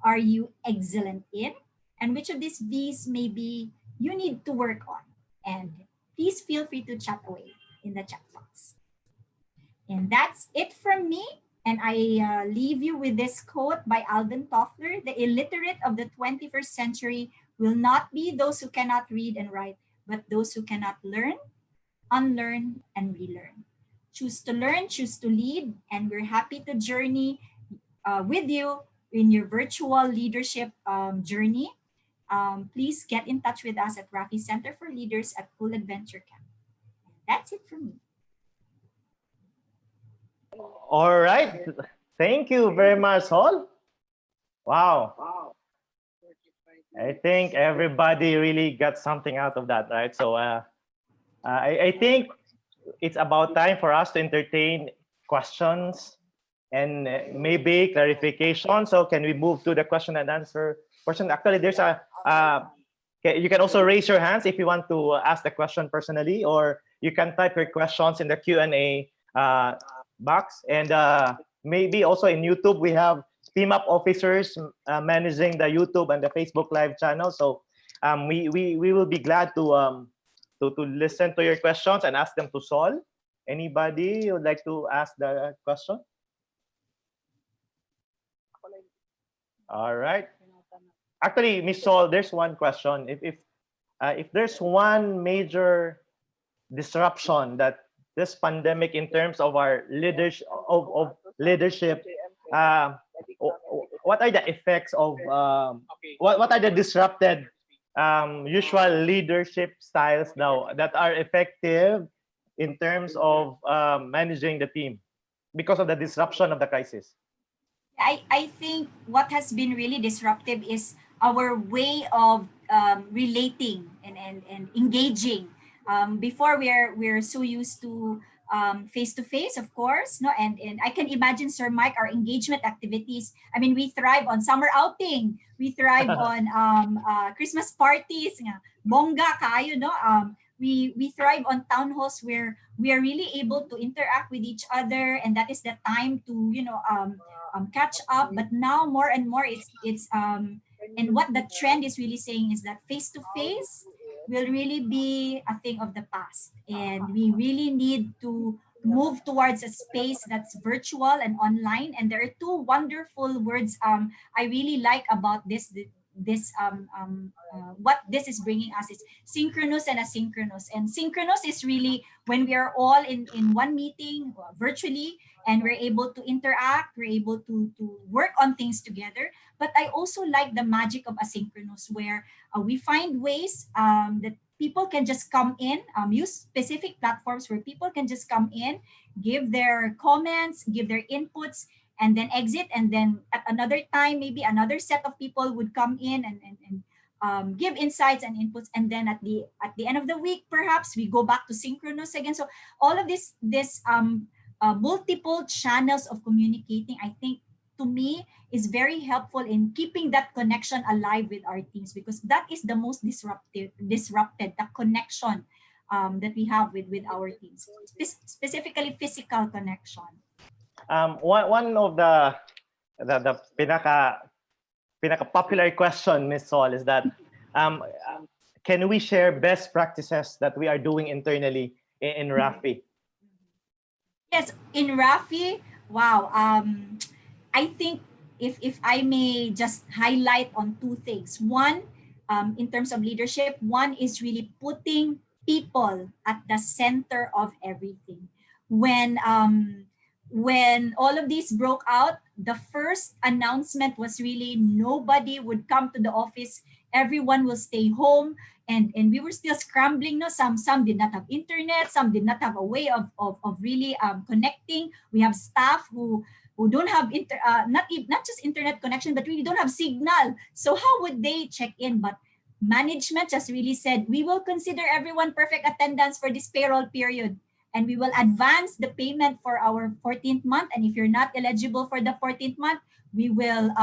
are you excellent in? And which of these V's maybe you need to work on? And please feel free to chat away in the chat box. And that's it from me. And I leave you with this quote by Alvin Toffler: "The illiterate of the 21st century will not be those who cannot read and write, but those who cannot learn, unlearn, and relearn." Choose to learn, choose to lead, and we're happy to journey with you in your virtual leadership journey. Please get in touch with us at Rafi Center for Leaders at Full Adventure Camp. That's it from me. All right. Thank you very much, Hall. Wow. I think everybody really got something out of that, right? So I think it's about time for us to entertain questions and maybe clarification. So can we move to the question and answer portion? Actually, there's you can also raise your hands if you want to ask the question personally, or you can type your questions in the Q&A box. And maybe also in YouTube, we have PMAP officers managing the YouTube and the Facebook Live channel. So we will be glad to listen to your questions and ask them to Sol. Anybody would like to ask the question? All right. Actually, Miss Sol, there's one question. If there's one major disruption that this pandemic in terms of our leadership leadership, what are the effects of what are the disrupted usual leadership styles now that are effective in terms of managing the team because of the disruption of the crisis? I think what has been really disruptive is our way of relating and engaging. Before we're so used to face to face, of course, no, and I can imagine, Sir Mike, our engagement activities. I mean, we thrive on summer outing, we thrive on Christmas parties, nga, bongga kayo, no. We thrive on town halls where we are really able to interact with each other, and that is the time to catch up. But now more and more it's and what the trend is really saying is that face to face will really be a thing of the past, and we really need to move towards a space that's virtual and online. And there are two wonderful words I really like about what this is bringing us is synchronous and asynchronous. And synchronous is really when we are all in one meeting virtually, and we're able to interact, we're able to work on things together. But I also like the magic of asynchronous, where we find ways that people can just come in, use specific platforms where people can just come in, give their comments, give their inputs, and then exit. And then at another time, maybe another set of people would come in and give insights and inputs. And then at the end of the week, perhaps we go back to synchronous again. So all of this multiple channels of communicating, I think, to me, is very helpful in keeping that connection alive with our teams, because that is the most disrupted, the connection that we have with our teams, specifically physical connection. One of the pinaka popular question, Miss Sol, is that can we share best practices that we are doing internally in Rafi? Yes, in Rafi, wow. I think if I may just highlight on two things. One, in terms of leadership, one is really putting people at the center of everything. When all of these broke out, the first announcement was really nobody would come to the office. Everyone will stay home. And we were still scrambling. No, some did not have internet, some did not have a way of really connecting. We have staff who don't have not just internet connection, but really don't have signal. So how would they check in? But management just really said, we will consider everyone perfect attendance for this payroll period, and we will advance the payment for our 14th month. And if you're not eligible for the 14th month, we will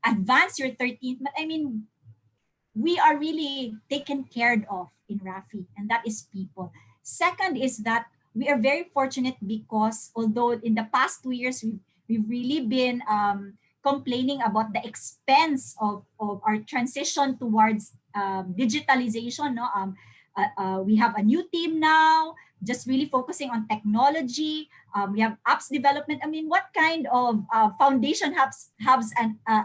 advance your 13th month. I mean, we are really taken care of in Rafi, and that is people. Second is that we are very fortunate because although in the past 2 years we've really been complaining about the expense of our transition towards digitalization, no? we have a new team now, just really focusing on technology. We have apps development. I mean, what kind of foundation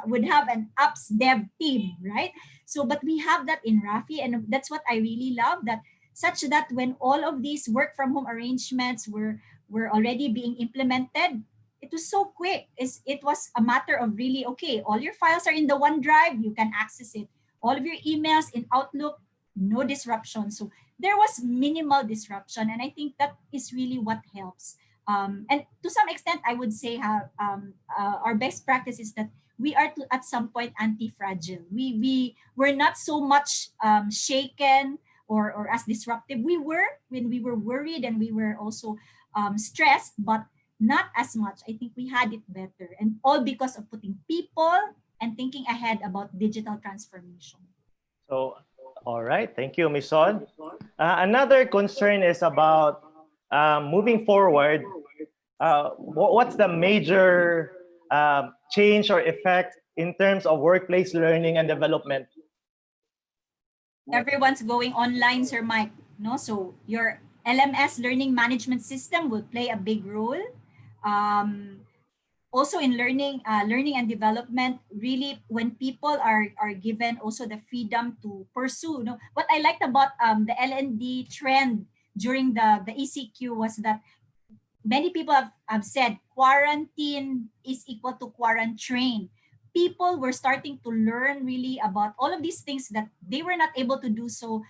would have an apps dev team, right? So, but we have that in Rafi, and that's what I really love, that such that when all of these work from home arrangements were already being implemented, it was so quick. It was a matter of really, okay, all your files are in the OneDrive, you can access it. All of your emails in Outlook, no disruption. So there was minimal disruption, and I think that is really what helps. And to some extent, I would say our best practice is that we are at some point anti-fragile. We were not so much shaken or as disruptive. We were when we were worried, and we were also stressed, but not as much. I think we had it better, and all because of putting people and thinking ahead about digital transformation. So, all right. Thank you, Ms. Sol. Another concern is about moving forward. What's the major change or effect in terms of workplace learning and development? Everyone's going online, Sir Mike. No, so your LMS, learning management system, will play a big role. Also in learning and development, really, when people are given also the freedom to pursue. What I liked about the LND trend during the ECQ was that many people have said quarantine is equal to quarantine. People were starting to learn really about all of these things that they were not able to do so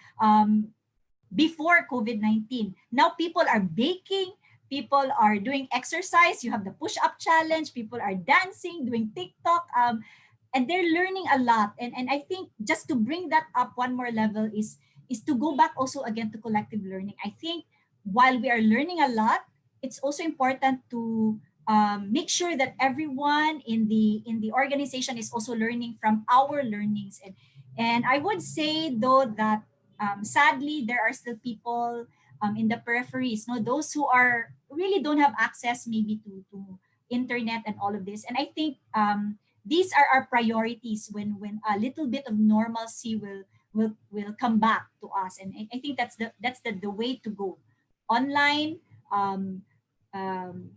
before COVID-19. Now people are baking, people are doing exercise. You have the push-up challenge. People are dancing, doing TikTok, and they're learning a lot. And I think just to bring that up one more level is to go back also again to collective learning. I think while we are learning a lot, it's also important to make sure that everyone in the organization is also learning from our learnings. And I would say though that sadly there are still people in the peripheries, those who are really don't have access maybe to internet and all of this. And I think these are our priorities when a little bit of normalcy will come back to us. And I think that's the way to go. Online,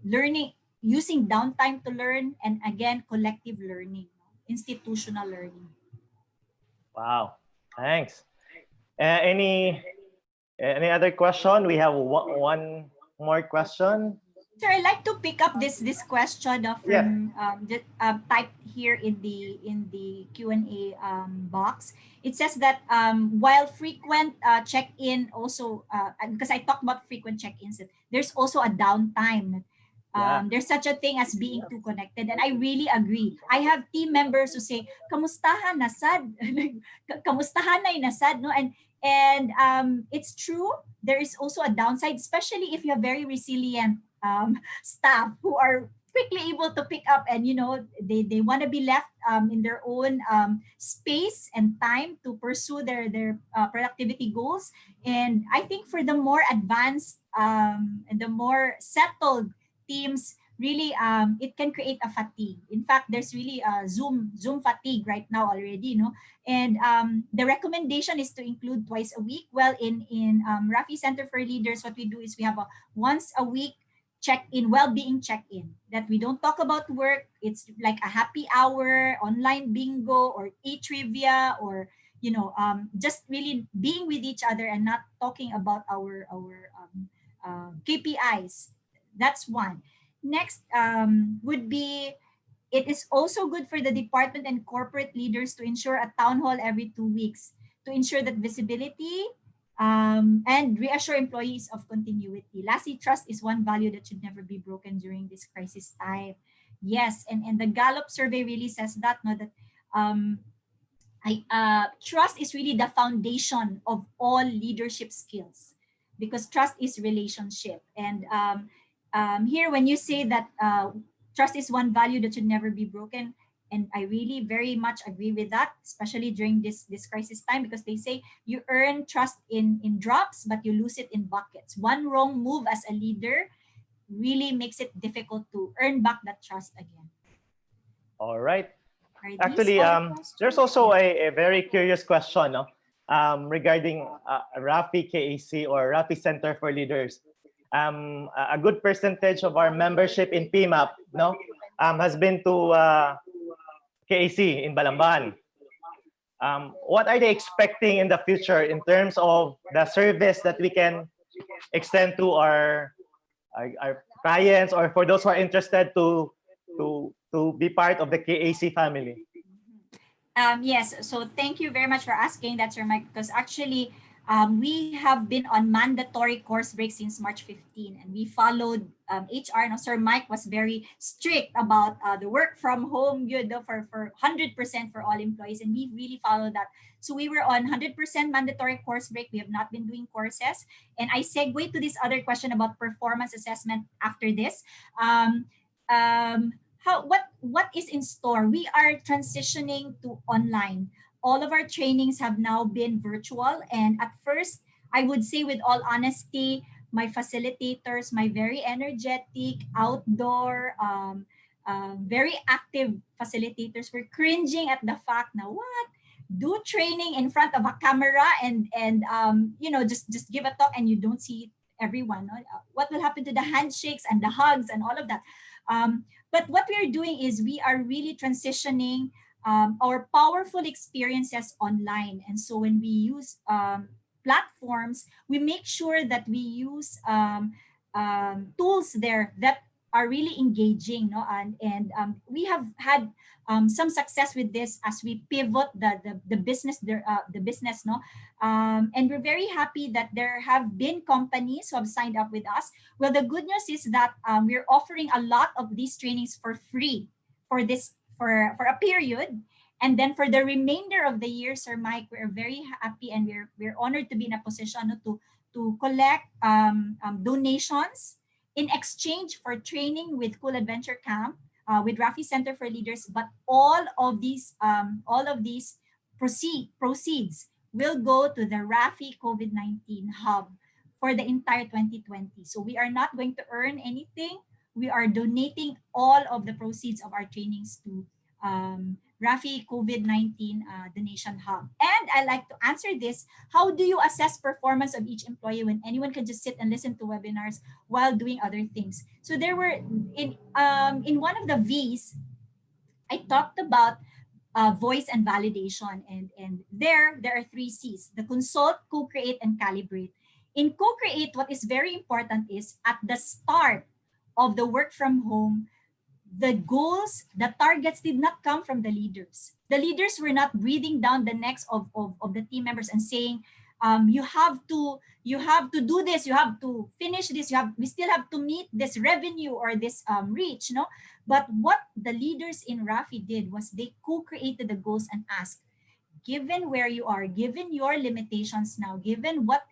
learning, using downtime to learn, and again collective learning, institutional learning. Wow, thanks. Any other question? We have one more question. Sir, I'd like to pick up this question from typed here in the Q&A box. It says that while frequent check-in also, because I talked about frequent check-ins, there's also a downtime. There's such a thing as being too connected, and I really agree. I have team members who say, "Kamustahan nasad, kamustahan na nasad," no, and it's true. There is also a downside, especially if you have very resilient staff who are quickly able to pick up, and they want to be left in their own space and time to pursue their productivity goals. And I think for the more advanced and the more settled teams, really it can create a fatigue. In fact, there's really a Zoom fatigue right now already, and the recommendation is to include twice a week. Well, in Rafi Center for Leaders, what we do is we have a once a week check-in, well-being check-in, that we don't talk about work. It's like a happy hour, online bingo, or e-trivia, or just really being with each other and not talking about our KPIs. That's one. Next would be, it is also good for the department and corporate leaders to ensure a town hall every 2 weeks to ensure that visibility and reassure employees of continuity. Lastly, trust is one value that should never be broken during this crisis time. Yes, and the Gallup survey really says that, that trust is really the foundation of all leadership skills, because trust is relationship. And here, when you say that trust is one value that should never be broken, and I really very much agree with that, especially during this crisis time, because they say you earn trust in drops, but you lose it in buckets. One wrong move as a leader really makes it difficult to earn back that trust again. All right. Actually, there's also a very curious question. regarding Rafi KAC or Rafi Center for Leaders. A good percentage of our membership in PMAP, no, has been to KAC in Balamban. What are they expecting in the future in terms of the service that we can extend to our clients, or for those who are interested to be part of the KAC family? Yes, so thank you very much for asking that, Sir Mike, because actually we have been on mandatory course break since March 15, and we followed HR. No, Sir Mike was very strict about the work from home, for 100% for all employees, and we really followed that. So we were on 100% mandatory course break. We have not been doing courses. And I segue to this other question about performance assessment after this. What is in store? We are transitioning to online. All of our trainings have now been virtual, and at first, I would say with all honesty, my facilitators, my very energetic outdoor, very active facilitators were cringing at the fact now, what, do training in front of a camera and just give a talk and you don't see everyone, no? What will happen to the handshakes and the hugs and all of that? But what we are doing is we are really transitioning our powerful experiences online. And so when we use platforms, we make sure that we use tools there that are really engaging, no? And we have had some success with this as we pivot the business, no? And we're very happy that there have been companies who have signed up with us. Well, the good news is that we're offering a lot of these trainings for free for this for a period. And then for the remainder of the year, Sir Mike, we're very happy and we're honored to be in a position to collect donations in exchange for training with Cool Adventure Camp, with Rafi Center for Leaders. But all of these proceeds will go to the Rafi COVID-19 Hub for the entire 2020. So we are not going to earn anything. We are donating all of the proceeds of our trainings to Rafi COVID-19 Donation Hub. And I like to answer this: how do you assess performance of each employee when anyone can just sit and listen to webinars while doing other things? So there were in one of the V's, I talked about voice and validation, and there are 3 C's: the consult, co-create, and calibrate. In co-create, what is very important is at the start of the work from home, the goals, the targets did not come from the leaders. The leaders were not breathing down the necks of the team members and saying, you have to do this, you have to finish this, we still have to meet this revenue or this reach, no? But what the leaders in Rafi did was they co-created the goals and asked, given where you are, given your limitations now, given what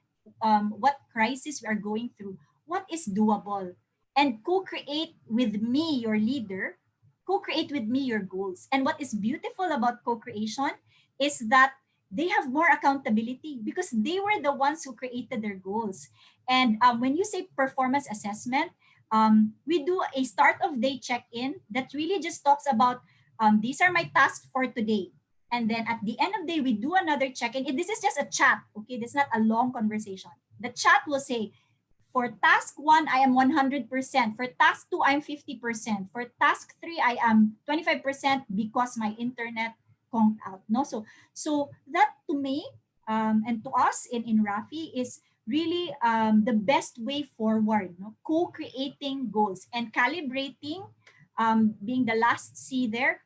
crisis we are going through, what is doable? And co-create with me, your leader, co-create with me your goals. And what is beautiful about co-creation is that they have more accountability because they were the ones who created their goals. And when you say performance assessment, we do a start of day check-in that really just talks about, these are my tasks for today. And then at the end of the day, we do another check-in. This is just a chat, okay? This is not a long conversation. The chat will say, for task 1, I am 100%. For task 2, I'm 50%. For task 3, I am 25% because my internet conked out. No, so that to me and to us in Rafi is really the best way forward. No, co-creating goals and calibrating, being the last C there.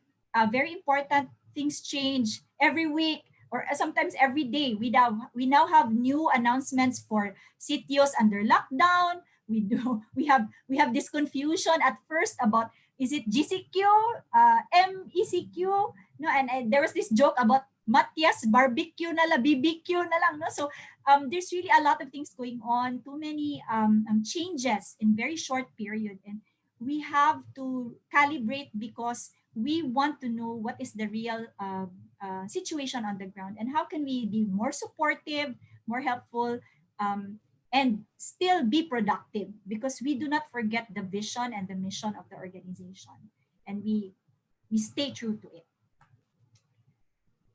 Very important. Things change every week, or sometimes every day. We now have new announcements for sitios under lockdown. We have this confusion at first about, is it GCQ, MECQ? No, and there was this joke about Matias barbecue na lang, BBQ na lang. No, so there's really a lot of things going on. Too many changes in very short period, and we have to calibrate because we want to know what is the real situation on the ground and how can we be more supportive, more helpful, and still be productive, because we do not forget the vision and the mission of the organization, and we stay true to it.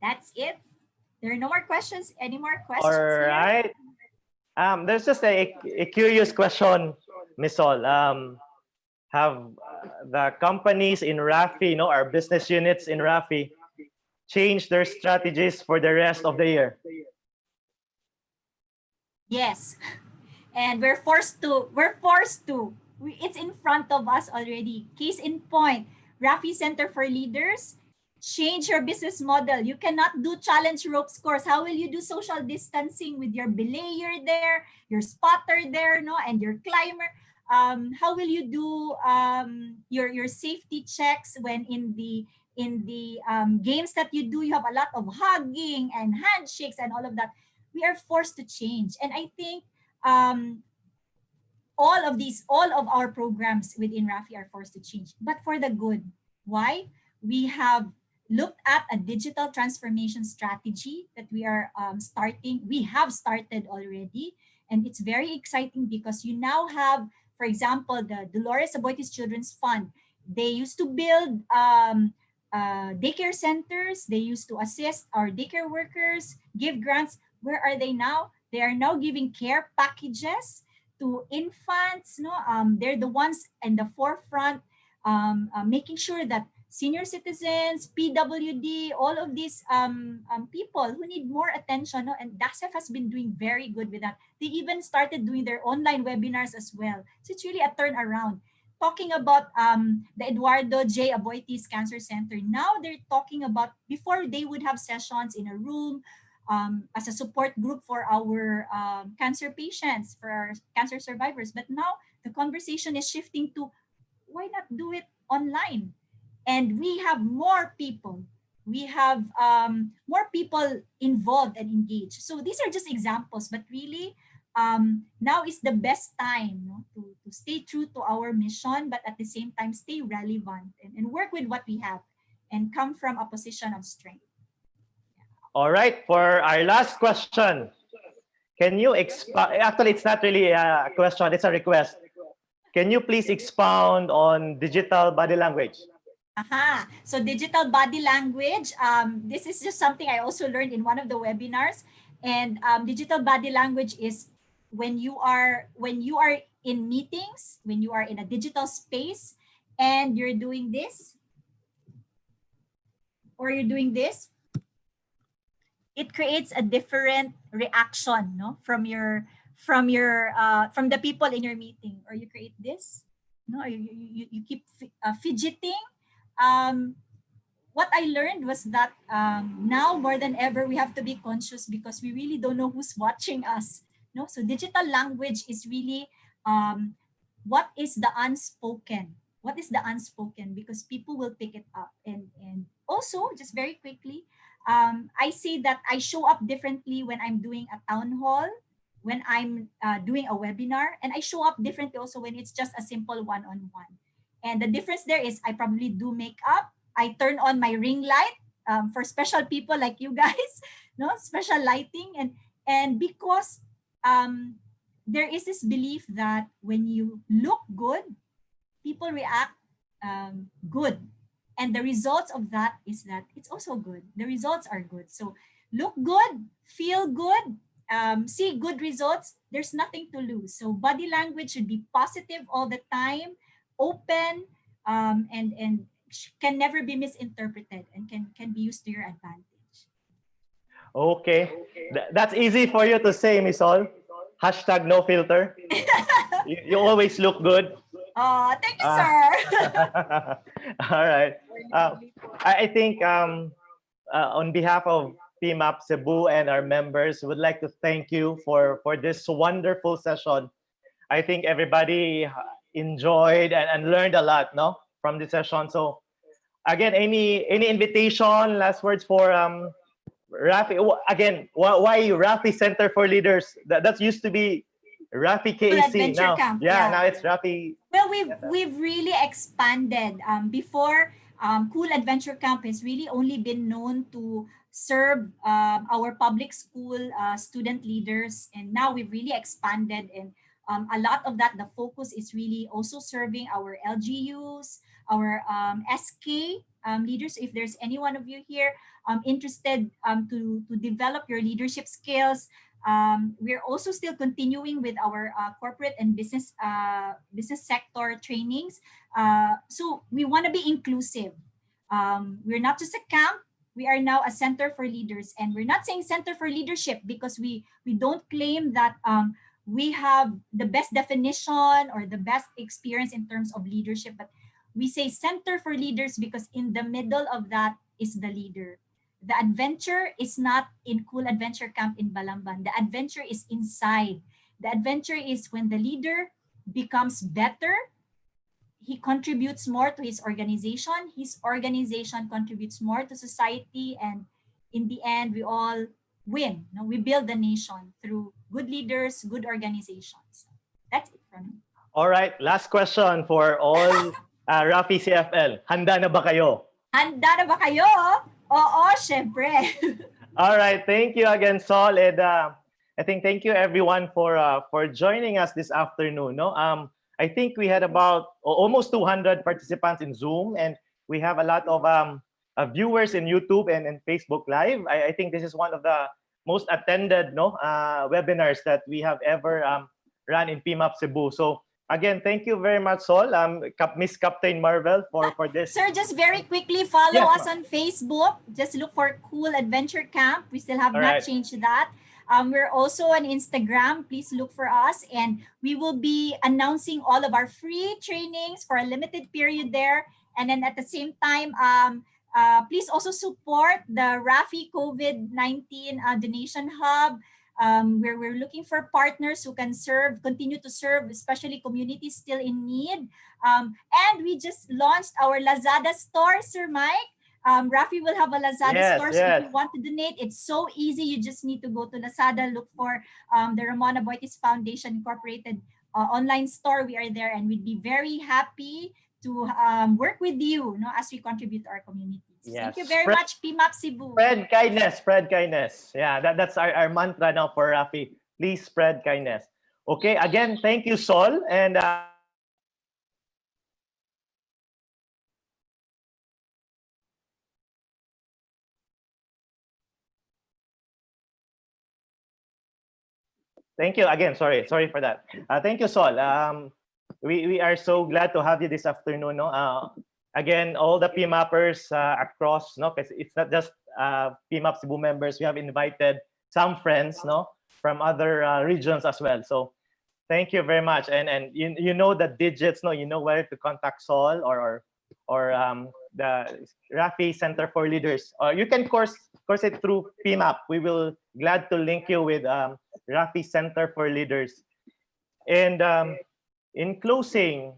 That's it. There are no more questions. Any more All questions here? right. There's just a curious question, Miss Sol. Have the companies in Rafi, our business units in Rafi, changed their strategies for the rest of the year? Yes. And we're forced to. It's in front of us already. Case in point, Rafi Center for Leaders, change your business model. You cannot do challenge ropes course. How will you do social distancing with your belayer there, your spotter there, no, and your climber? How will you do your safety checks when in the games that you do, you have a lot of hugging and handshakes and all of that. We are forced to change, and I think um, all of our programs within Rafi are forced to change, but for the good. Why? We have looked at a digital transformation strategy that we are starting. We have started already, and it's very exciting because you now have, for example, the Dolores Aboitiz Children's Fund. They used to build daycare centers. They used to assist our daycare workers, give grants. Where are they now? They are now giving care packages to infants. No, they're the ones in the forefront, making sure that senior citizens, PWD, all of these people who need more attention. No? And DASEF has been doing very good with that. They even started doing their online webinars as well. So it's really a turnaround. Talking about the Eduardo J. Aboitiz Cancer Center, now they're talking about, before they would have sessions in a room, as a support group for our cancer patients, for our cancer survivors. But now the conversation is shifting to, why not do it online? And we have more people. We have more people involved and engaged. So these are just examples, but really now is the best time, no, to stay true to our mission, but at the same time stay relevant and work with what we have and come from a position of strength. All right, for our last question, can you actually, it's not really a question, it's a request. Can you please expound on digital body language? Aha. So digital body language, this is just something I also learned in one of the webinars. And digital body language is when you are in meetings, when you are in a digital space and you're doing this, or you're doing this, it creates a different reaction, no, from the people in your meeting. Or you create this, no, you keep fidgeting. What I learned was that now more than ever we have to be conscious because we really don't know who's watching us. No, so digital language is really what is the unspoken. What is the unspoken? Because people will pick it up. And also, just very quickly, I say that I show up differently when I'm doing a town hall, when I'm doing a webinar, and I show up differently also when it's just a simple one-on-one. And the difference there is I probably do makeup. I turn on my ring light for special people like you guys, no, special lighting, and because there is this belief that when you look good, people react good, and the results of that is that it's also good. The results are good. So look good, feel good, see good results. There's nothing to lose. So body language should be positive all the time, open, and can never be misinterpreted and can be used to your advantage. Okay, that's easy for you to say, Miss Sol. Hashtag no filter. You always look good. Oh, thank you, sir. All right. I think on behalf of PMAP Cebu and our members, would like to thank you for this wonderful session. I think everybody enjoyed and learned a lot, no, from this session. So again, any invitation, last words for Rafi? Again, why Rafi Center for Leaders? That used to be Rafi KEC now. Camp, yeah, now it's Rafi. Well, we've really expanded. Before, Cool Adventure Camp has really only been known to serve our public school student leaders, and now we've really expanded, and a lot of that, the focus is really also serving our LGUs, our SK leaders. If there's any one of you here interested to develop your leadership skills, we're also still continuing with our corporate and business sector trainings. So we want to be inclusive. We're not just a camp. We are now a center for leaders, and we're not saying center for leadership because we don't claim that we have the best definition or the best experience in terms of leadership, but we say center for leaders because in the middle of that is the leader. The adventure is not in Cool Adventure Camp in Balamban. The adventure is inside. The adventure is when the leader becomes better, he contributes more to his organization contributes more to society, and in the end, we all win. No, we build the nation through good leaders, good organizations. That's it from me. All right, last question for all Rafi CFL. Handa na ba kayo? Handa na ba kayo? Oo, syempre. All right, thank you again, Sol, and I think thank you everyone for joining us this afternoon. No, I think we had about almost 200 participants in Zoom, and we have a lot of viewers in YouTube and Facebook Live. I think this is one of the most attended webinars that we have ever run in PMAP Cebu. So again, thank you very much, Sol, Miss Captain Marvel, for this. Sir, just very quickly follow Yes, us on Facebook. Just look for Cool Adventure Camp. We still have All not right. changed that. We're also on Instagram. Please look for us, and we will be announcing all of our free trainings for a limited period there. And then at the same time, please also support the Rafi COVID-19 donation hub, where we're looking for partners who can continue to serve, especially communities still in need. And we just launched our Lazada store, Sir Mike. Rafi will have a Lazada store, so if you want to donate, it's so easy. You just need to go to Lazada, look for the Ramona Boitis Foundation Incorporated online store. We are there, and we'd be very happy to work with you, as we contribute to our communities. Yes. Thank you very much, PMAP Cebu. Spread kindness, spread kindness. Yeah, that's our mantra now for Rafi. Please spread kindness. Okay, again, thank you, Sol, and thank you again. Sorry for that. Thank you, Sol. We are so glad to have you this afternoon. No, again, all the PMAPers across, no, because it's not just PMAP Cebu members. We have invited some friends, no, from other regions as well. So thank you very much. And you know the digits, no, you know where to contact Sol or the Rafi Center for Leaders. You can course it through PMAP. We will glad to link you with Rafi Center for Leaders. And in closing,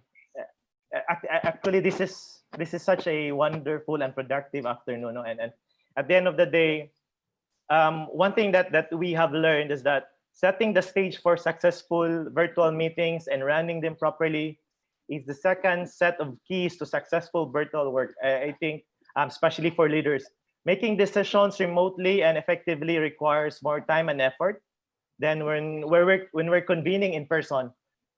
actually this is such a wonderful and productive afternoon. No? And at the end of the day, one thing that we have learned is that setting the stage for successful virtual meetings and running them properly is the second set of keys to successful virtual work. I think, especially for leaders, making decisions remotely and effectively requires more time and effort than when we're convening in person.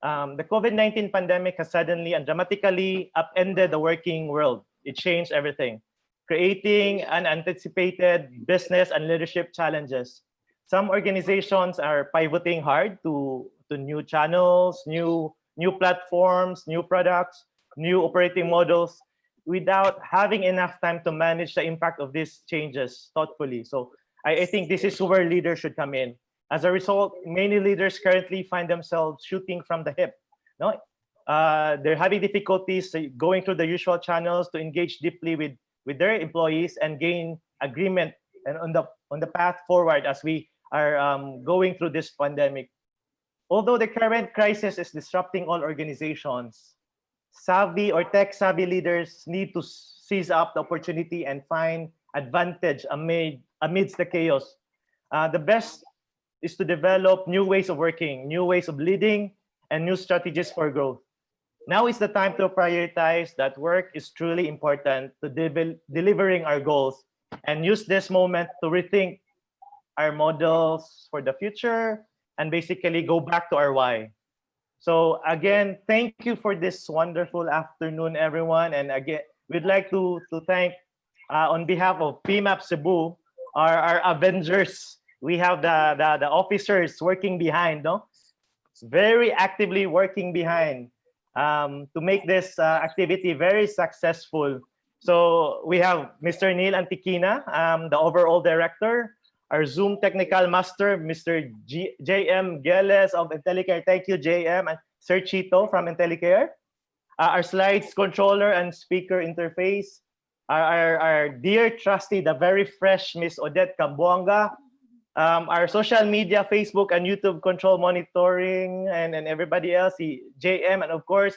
The COVID-19 pandemic has suddenly and dramatically upended the working world. It changed everything, creating unanticipated business and leadership challenges. Some organizations are pivoting hard to new channels, new platforms, new products, new operating models without having enough time to manage the impact of these changes thoughtfully. So I think this is where leaders should come in. As a result, many leaders currently find themselves shooting from the hip. No, they're having difficulties going through the usual channels to engage deeply with their employees and gain agreement and on the path forward as we are going through this pandemic. Although the current crisis is disrupting all organizations, savvy or tech-savvy leaders need to seize up the opportunity and find advantage amidst the chaos. The best is to develop new ways of working, new ways of leading, and new strategies for growth. Now is the time to prioritize that work is truly important to delivering our goals and use this moment to rethink our models for the future and basically go back to our why. So again, thank you for this wonderful afternoon, everyone. And again, we'd like to thank, on behalf of PMAP CEBU, our Avengers. We have the officers working behind, no? Very actively working behind to make this activity very successful. So we have Mr. Neil Antiquina, the overall director, our Zoom technical master, Mr. JM Geles of Telecare. Thank you, JM, and Sir Chito from Telecare. Our slides controller and speaker interface, our dear trustee, the very fresh Miss Odette Cambuanga, our social media, Facebook and YouTube control monitoring, and everybody else, the JM, and of course,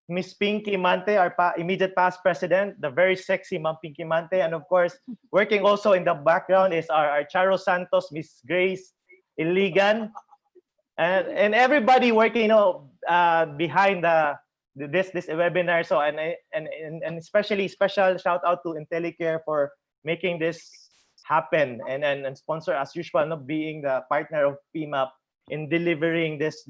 Miss Pinky Mante, our immediate past president, the very sexy Ma'am Pinky Mante, and of course, working also in the background is our Charo Santos, Miss Grace Iligan, and everybody working, behind this webinar. So and especially special shout out to Telecare for making this happen and sponsor as usual, not being the partner of PMAP in delivering this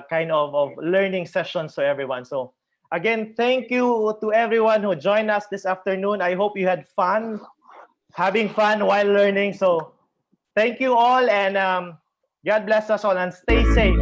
kind of learning sessions to everyone. So again, thank you to everyone who joined us this afternoon. I hope you had fun, having fun while learning. So thank you all, and God bless us all, and stay safe.